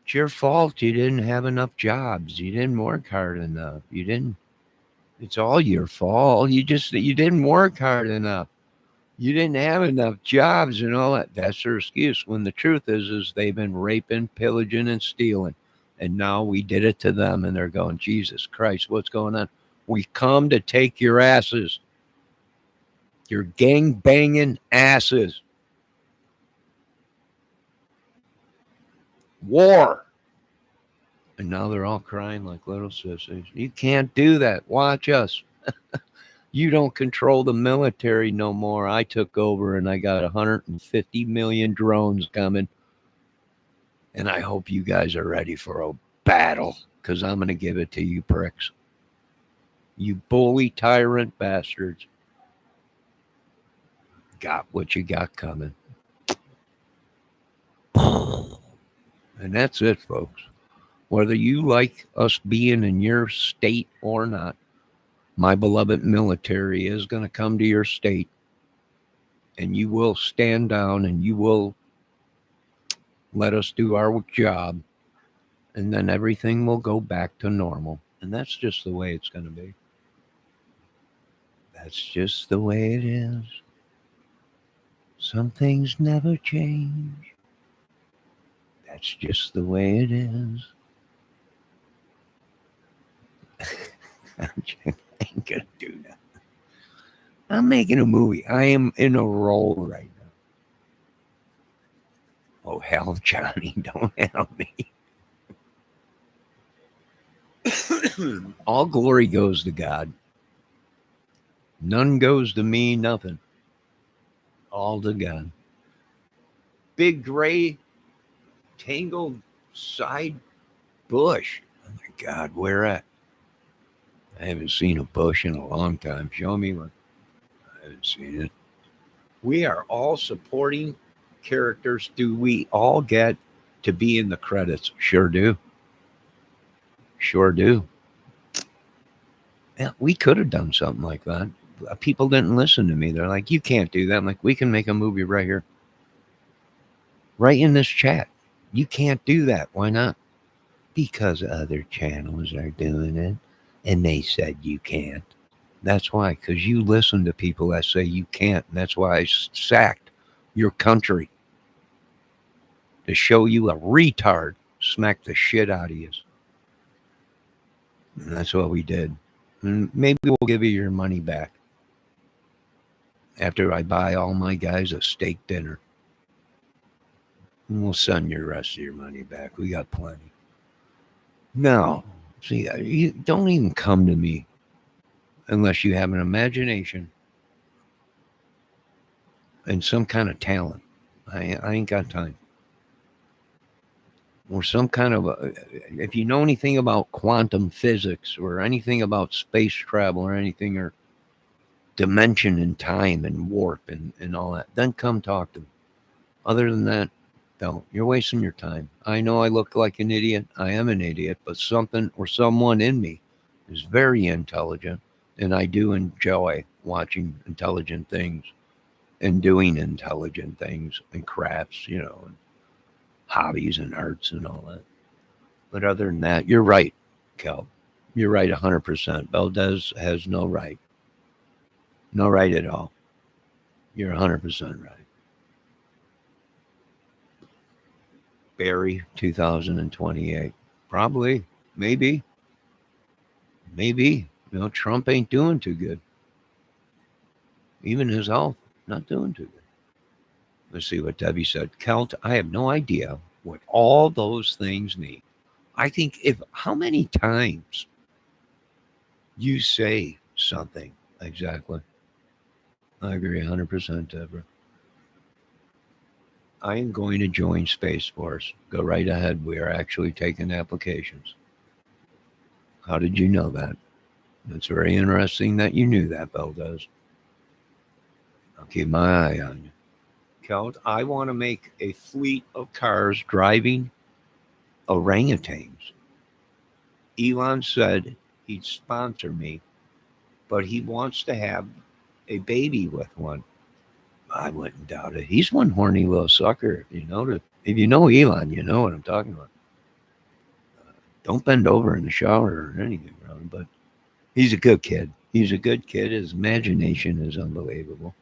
B: it's your fault. You didn't have enough jobs. You didn't work hard enough. It's all your fault. You didn't work hard enough. You didn't have enough jobs and all that. That's their excuse. When the truth is they've been raping, pillaging, and stealing. And now we did it to them. And they're going, Jesus Christ, what's going on? We come to take your asses. Your gang banging asses. War. And now they're all crying like little sissies. You can't do that. Watch us. You don't control the military no more. I took over and I got 150 million drones coming. And I hope you guys are ready for a battle, because I'm going to give it to you pricks. You bully tyrant bastards. Got what you got coming. And that's it, folks. Whether you like us being in your state or not, my beloved military is going to come to your state, and you will stand down and you will let us do our job, and then everything will go back to normal. And that's just the way it's going to be. That's just the way it is. Some things never change. That's just the way it is. I ain't gonna do that. I'm making a movie. I am in a role right now. Oh, hell, Johnny, don't help me. All glory goes to God. None goes to me, nothing. All to God. Big gray tangled side bush. Oh my God, where at? I haven't seen a bush in a long time. Show me one. I haven't seen it. We are all supporting characters. Do we all get to be in the credits? Sure do. Sure do. Yeah, we could have done something like that. People didn't listen to me. They're like, you can't do that. I'm like, we can make a movie right here. Right in this chat. You can't do that. Why not? Because other channels are doing it. And they said you can't. That's why. Because you listen to people that say you can't. And that's why I sacked your country. To show you a retard. Smack the shit out of you. And that's what we did. And maybe we'll give you your money back. After I buy all my guys a steak dinner. And we'll send your rest of your money back. We got plenty. No. See, you don't even come to me unless you have an imagination and some kind of talent. I ain't got time. Or some kind of, if you know anything about quantum physics or anything about space travel or anything, or dimension and time and warp and all that, then come talk to me. Other than that, don't. You're wasting your time. I know I look like an idiot. I am an idiot, but something or someone in me is very intelligent, and I do enjoy watching intelligent things and doing intelligent things and crafts, and hobbies and arts and all that. But other than that, you're right, Kel. You're right 100%. Valdez has no right. No right at all. You're 100% right. Barry 2028. Probably. Maybe. Trump ain't doing too good. Even his health, not doing too good. Let's see what Debbie said. Kelt, I have no idea what all those things mean. I think how many times you say something exactly. I agree 100%, Deborah. I am going to join Space Force. Go right ahead. We are actually taking applications. How did you know that? It's very interesting that you knew that, Valdez. I'll keep my eye on you. Kelt, I want to make a fleet of cars driving orangutans. Elon said he'd sponsor me, but he wants to have a baby with one. I wouldn't doubt it. He's one horny little sucker. If you know Elon, you know what I'm talking about. Don't bend over in the shower or anything, Ron, but he's a good kid. He's a good kid. His imagination is unbelievable.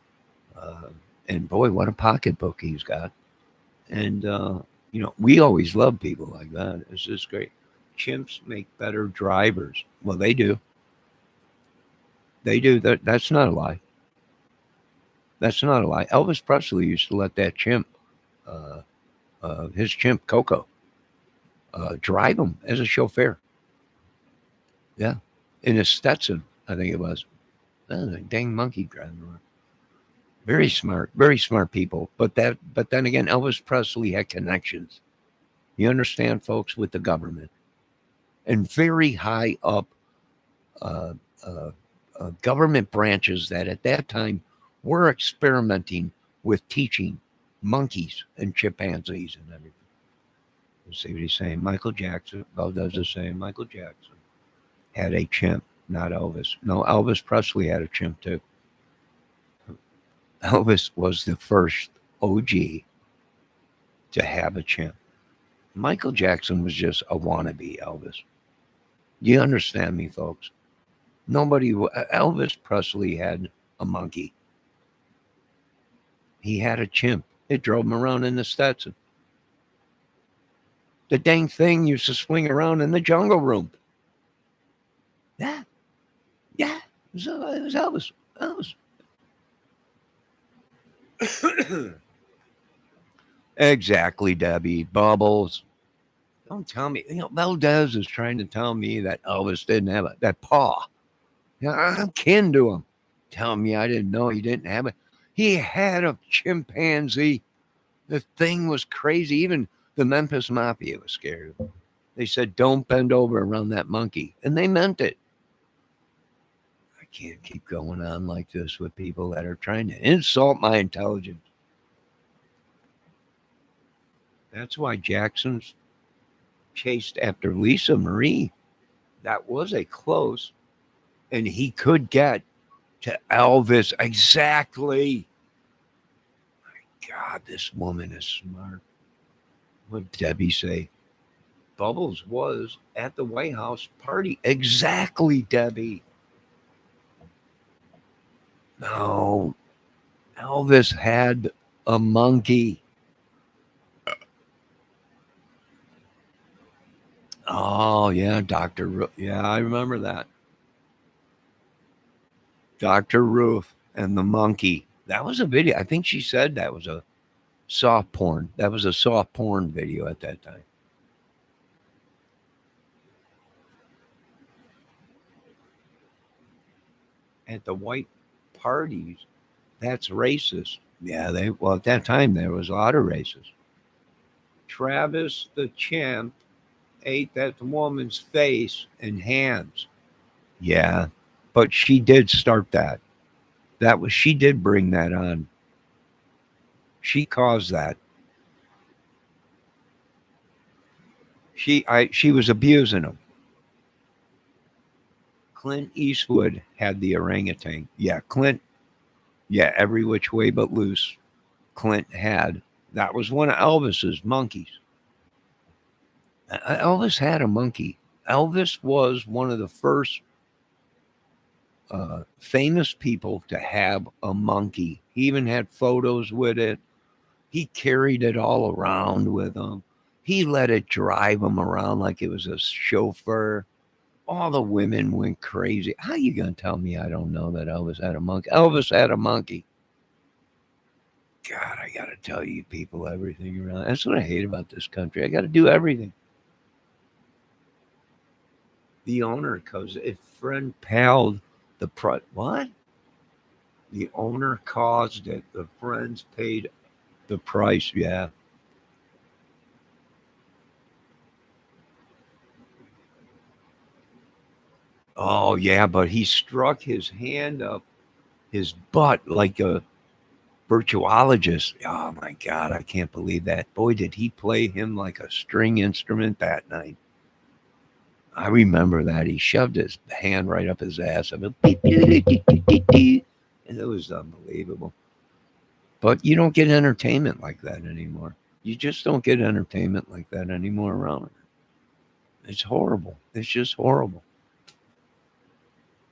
B: And boy, what a pocketbook he's got. And, we always love people like that. It's just great. Chimps make better drivers. Well, they do. They do that. That's not a lie. That's not a lie. Elvis Presley used to let that chimp, his chimp Coco, drive him as a chauffeur. Yeah, in a Stetson, I think it was. A dang monkey driving around. Very smart people. But then again, Elvis Presley had connections. You understand, folks, with the government and very high up uh, uh, government branches that at that time were experimenting with teaching monkeys and chimpanzees and everything. Let's see what he's saying. Michael Jackson, does the same. Michael Jackson had a chimp, not Elvis. No, Elvis Presley had a chimp too. Elvis was the first OG to have a chimp. Michael Jackson was just a wannabe Elvis. You understand me, folks? Elvis Presley had a monkey. He had a chimp. It drove him around in the Stetson. The dang thing used to swing around in the jungle room. Yeah. It was Elvis. Exactly, Debbie. Bubbles. Don't tell me. Valdez is trying to tell me that Elvis didn't have that paw. I'm kin to him. Telling me I didn't know he didn't have it. He had a chimpanzee. The thing was crazy. Even the Memphis Mafia was scared of him. They said, don't bend over around that monkey. And they meant it. I can't keep going on like this with people that are trying to insult my intelligence. That's why Jackson's chased after Lisa Marie. That was a close. And he could get to Elvis. Exactly. My God, this woman is smart. What did Debbie say? Bubbles was at the White House party. Exactly, Debbie. No, Elvis had a monkey. Oh, yeah, Yeah, I remember that. Dr. Ruth and the monkey. That was a video. I think she said that was a soft porn. That was a soft porn video at that time. At the white parties, that's racist. Yeah, at that time there was a lot of racists. Travis the chimp ate that woman's face and hands. Yeah, but she did start that. She did bring that on. She caused that. She was abusing him. Clint Eastwood had the orangutan. Yeah, Clint. Yeah, every which way but loose. Clint had. That was one of Elvis's monkeys. Elvis had a monkey. Elvis was one of the first famous people to have a monkey. He even had photos with it. He carried it all around with him. He let it drive him around like it was a chauffeur. All the women went crazy. How you gonna tell me I don't know that Elvis had a monkey? Elvis had a monkey. God, I gotta tell you people everything around. That's what I hate about this country. I gotta do everything. The owner caused it. Friend palled the price. What? The owner caused it. The friends paid the price. Yeah. Oh yeah, but he struck his hand up his butt like a virtuologist. Oh my God, I can't believe that. Boy, did he play him like a string instrument that night. I remember that. He shoved his hand right up his ass. And it was unbelievable. But you don't get entertainment like that anymore. You just don't get entertainment like that anymore around here. It's horrible. It's just horrible.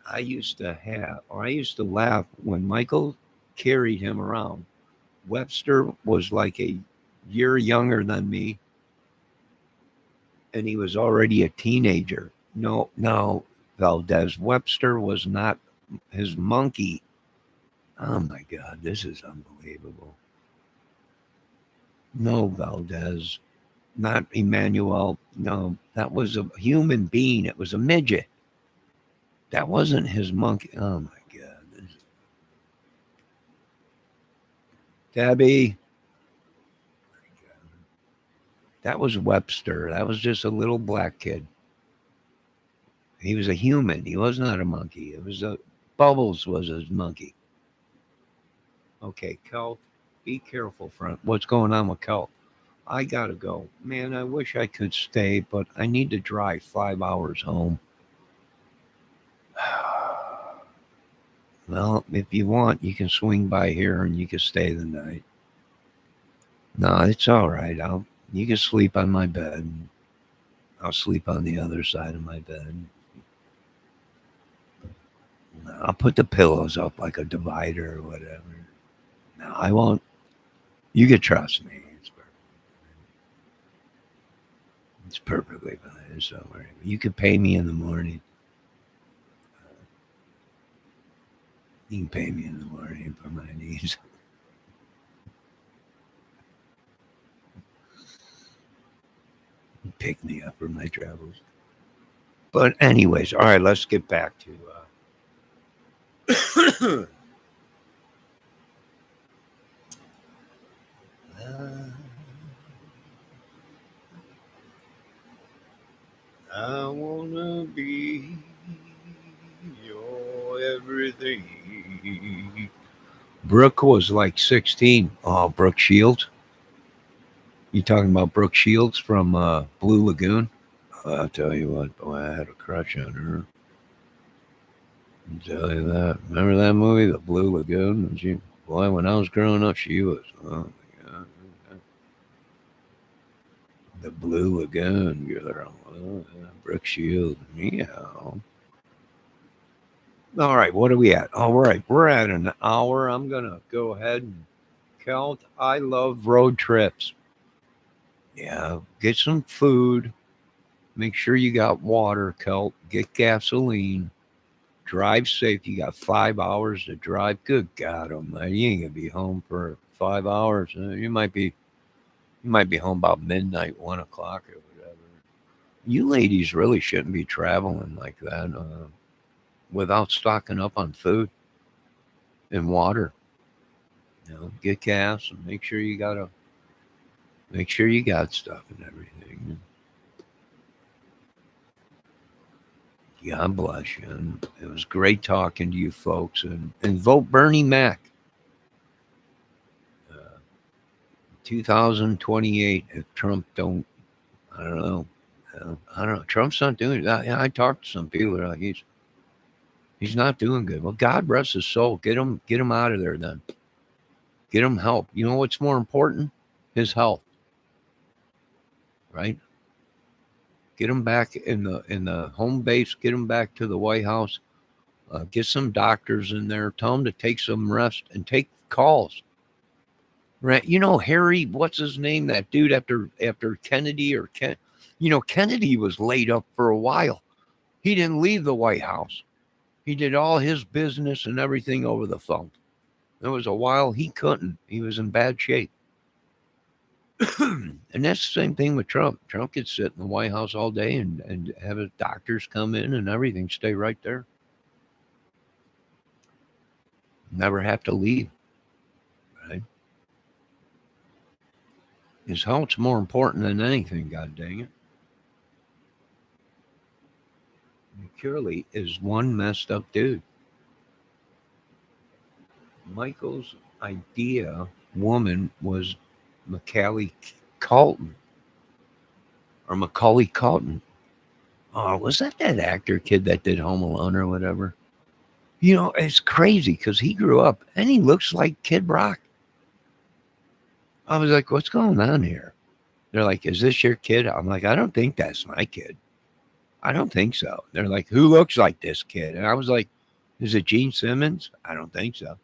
B: I used to laugh when Michael carried him around. Webster was like a year younger than me, and he was already a teenager. No, Valdez. Webster was not his monkey. Oh my God, this is unbelievable. No, Valdez, not Emmanuel. No, that was a human being. It was a midget. That wasn't his monkey. Oh my God. Debbie, that was Webster. That was just a little black kid. He was a human. He was not a monkey. It was a Bubbles was his monkey. Okay, Kel, be careful, friend. What's going on with Kel? I gotta go. Man, I wish I could stay, but I need to drive 5 hours home. Well, if you want, you can swing by here and you can stay the night. No, it's all right. You can sleep on my bed. I'll sleep on the other side of my bed. I'll put the pillows up like a divider or whatever. No, I won't. You can trust me. It's perfectly fine. So you could pay me in the morning. You can pay me in the morning for my needs. Pick me up for my travels. But anyways, all right, let's get back to I wanna be your everything. Brooke was like 16. Oh, Brooke Shields. You talking about Brooke Shields from Blue Lagoon? I'll tell you what, boy, I had a crush on her. I'll tell you that. Remember that movie, The Blue Lagoon? Boy, when I was growing up, she was. Oh my God. The Blue Lagoon girl. Oh, yeah. Brooke Shields. Meow. All right, what are we at? All right, we're at an hour. I'm going to go ahead and count. I love road trips. Yeah, get some food. Make sure you got water, Kelt. Get gasoline. Drive safe. You got 5 hours to drive. Good God Almighty, you ain't gonna be home for 5 hours. You might be home about midnight, 1 o'clock, or whatever. You ladies really shouldn't be traveling like that without stocking up on food and water. Get gas and make sure you got stuff and everything. God bless you. And it was great talking to you folks. And vote Bernie Mac. 2028. If Trump don't, I don't know. I don't know. Trump's not doing it. I talked to some people. They're like, he's not doing good. Well, God rest his soul. Get him out of there then. Get him help. You know what's more important? His health. Right? Get him back in the home base. Get him back to the White House. Get some doctors in there. Tell them to take some rest and take calls. Right? Harry, what's his name? That dude after Kennedy or Ken. Kennedy was laid up for a while. He didn't leave the White House. He did all his business and everything over the phone. There was a while he couldn't. He was in bad shape. And that's the same thing with Trump. Trump could sit in the White House all day and have his doctors come in and everything, stay right there. Never have to leave. Right? His health's more important than anything, god dang it. Curly is one messed up dude. Michael's idea woman was Macaulay Culkin. Or Macaulay Culkin. Oh, was that actor kid that did Home Alone or whatever? It's crazy because he grew up and he looks like Kid Rock. I was like, what's going on here? They're like, is this your kid? I'm like, I don't think that's my kid. I don't think so. They're like, who looks like this kid? And I was like, is it Gene Simmons? I don't think so.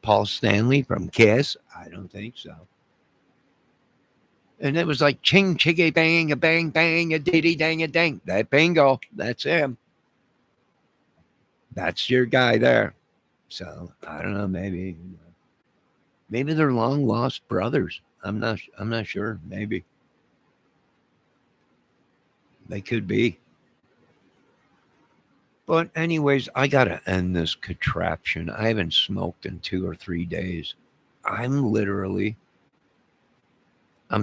B: Paul Stanley from Kiss? I don't think so. And it was like ching chiggy bang a bang bang a diddy dang a dang. That bingo. That's him. That's your guy there. So I don't know. Maybe they're long lost brothers. I'm not sure. Maybe they could be. But anyways, I gotta end this contraption. I haven't smoked in 2 or 3 days. I'm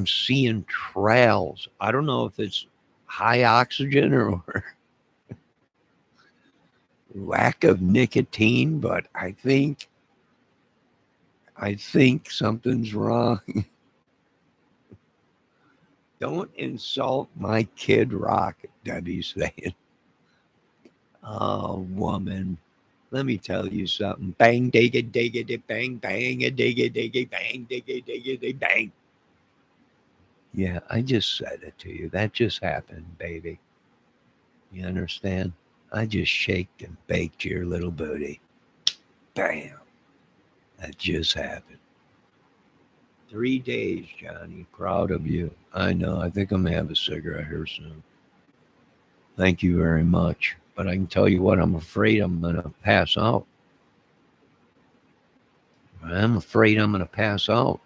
B: seeing trails. I don't know if it's high oxygen or lack of nicotine, but I think something's wrong. Don't insult my kid Rock, Debbie's saying. Oh, woman. Let me tell you something. Bang, digga, digga, dig, bang, bang, a digga, digga, bang, digga, digga, dig, bang. Yeah, I just said it to you. That just happened, baby. You understand? I just shaked and baked your little booty. Bam. That just happened. 3 days, Johnny. Proud of you. I know. I think I'm going to have a cigarette here soon. Thank you very much. But I can tell you what, I'm afraid I'm going to pass out. I'm afraid I'm going to pass out.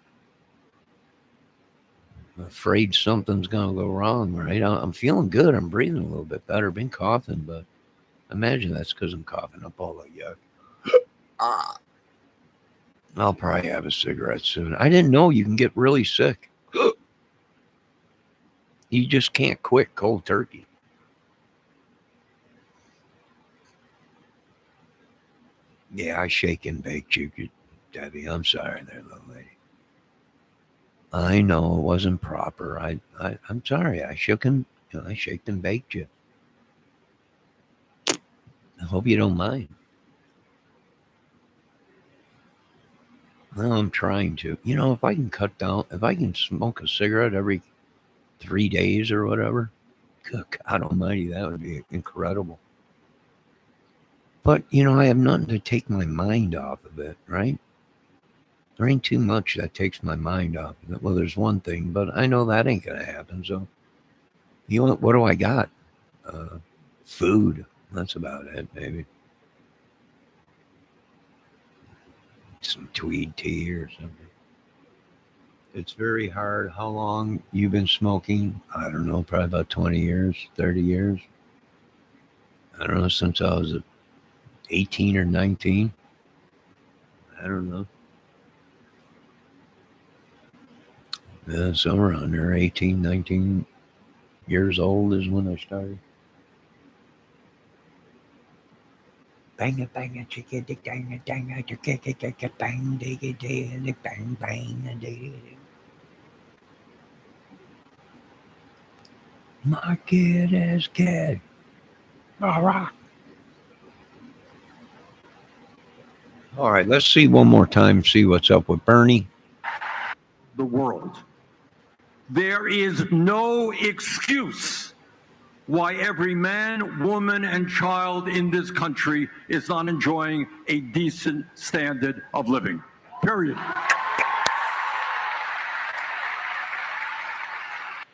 B: I'm afraid something's going to go wrong, right? I'm feeling good. I'm breathing a little bit better. Been coughing, but I imagine that's because I'm coughing up all the yuck. I'll probably have a cigarette soon. I didn't know you can get really sick. You just can't quit cold turkey. Yeah, I shake and bake you, Debbie. I'm sorry there, little lady. I know it wasn't proper. I'm sorry. I shaked and baked you. I hope you don't mind. Well, I'm trying to. If I can cut down, if I can smoke a cigarette every 3 days or whatever, good God almighty, that would be incredible. But, I have nothing to take my mind off of it, right? There ain't too much that takes my mind off of it. Well, there's one thing, but I know that ain't going to happen. So, what do I got? Food. That's about it, maybe. Some tweed tea or something. It's very hard. How long you been smoking? I don't know, probably about 20 years, 30 years. I don't know, since I was 18 or 19. I don't know. Yeah, somewhere around there, 18, 19 years old is when I started. Bang a bang a chicka dick dang a dang a chicka bang digga digga bang bang a digga. My kid is kid. All right. All right, let's see one more time, see what's up with Barnie.
A: The world. There is no excuse why every man, woman, and child in this country is not enjoying a decent standard of living. Period.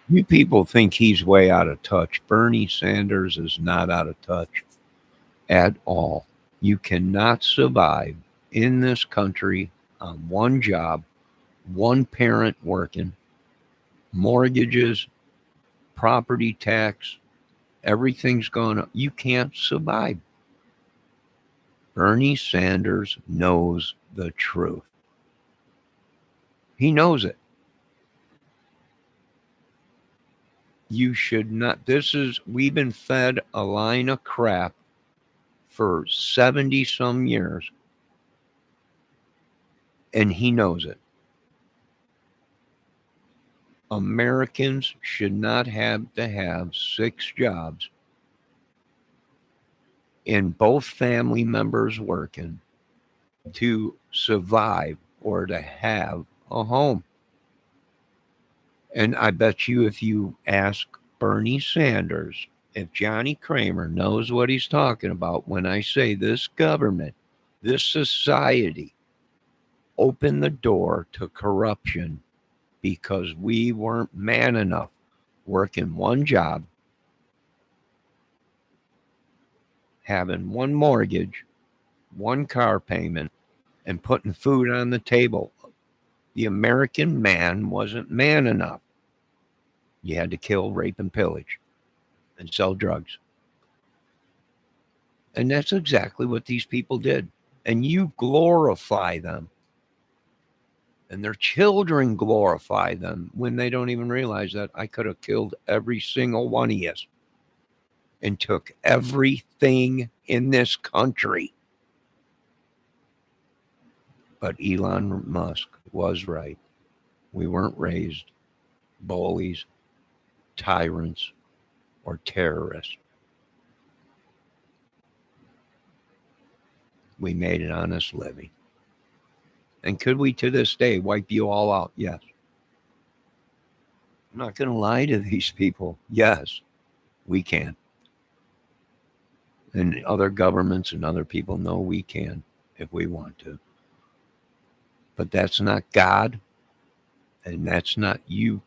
B: You people think he's way out of touch. Bernie Sanders is not out of touch at all. You cannot survive in this country on one job, one parent working, mortgages, property tax, everything's going up. You can't survive. Bernie Sanders knows the truth. He knows it. You should not. We've been fed a line of crap for 70 some years, and he knows it. Americans should not have to have 6 jobs and both family members working to survive or to have a home. And I bet you if you ask Bernie Sanders, if Johnny Kramer knows what he's talking about when I say this government, this society opened the door to corruption because we weren't man enough working one job having one mortgage, one car payment, and putting food on the table. The American man wasn't man enough. You had to kill, rape, and pillage and sell drugs. And that's exactly what these people did. And you glorify them. And their children glorify them when they don't even realize that I could have killed every single one of you and took everything in this country. But Elon Musk was right. We weren't raised bullies, tyrants, or terrorists. We made an honest living. And could we to this day wipe you all out? Yes. I'm not going to lie to these people. Yes, we can. And other governments and other people know we can if we want to. But that's not God. And that's not you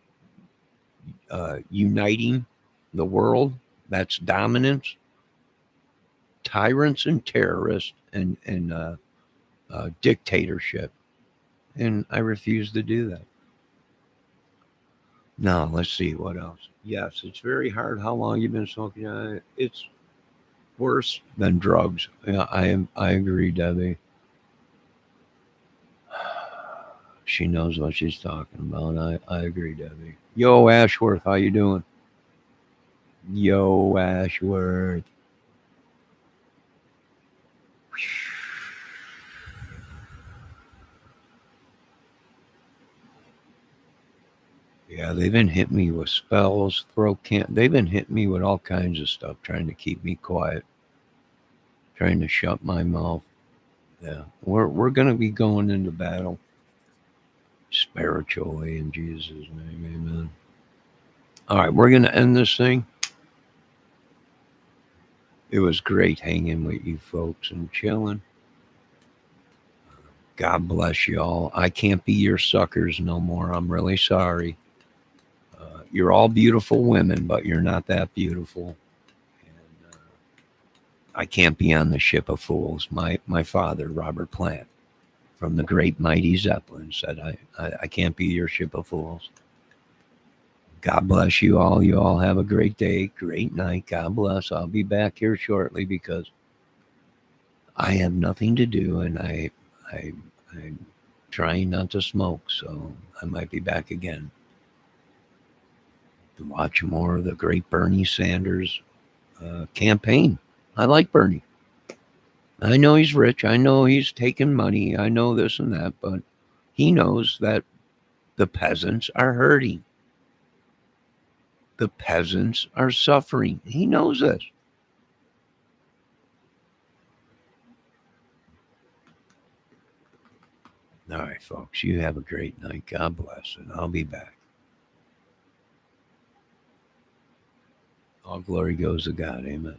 B: uniting the world. That's dominance, tyrants and terrorists, and dictatorship. And I refuse to do that. Now, let's see what else. Yes, it's very hard. How long you've been smoking? It's worse than drugs. Yeah, I agree, Debbie. She knows what she's talking about. I agree, Debbie. Yo, Ashworth, how you doing? Yo, Ashworth. Yeah, they've been hitting me with spells, throat cancer. They've been hitting me with all kinds of stuff, trying to keep me quiet, trying to shut my mouth. Yeah, we're gonna be going into battle spiritually in Jesus' name, amen. All right, we're gonna end this thing. It was great hanging with you folks and chilling. God bless y'all. I can't be your suckers no more. I'm really sorry. You're all beautiful women, but you're not that beautiful. And I can't be on the ship of fools. My father, Robert Plant, from the great mighty Zeppelin, said, I can't be your ship of fools. God bless you all. You all have a great day, great night. God bless. I'll be back here shortly because I have nothing to do, and I'm trying not to smoke, so I might be back again to watch more of the great Bernie Sanders campaign. I like Bernie. I know he's rich. I know he's taking money. I know this and that, but he knows that the peasants are hurting. The peasants are suffering. He knows this. All right, folks, you have a great night. God bless, and I'll be back. All glory goes to God. Amen.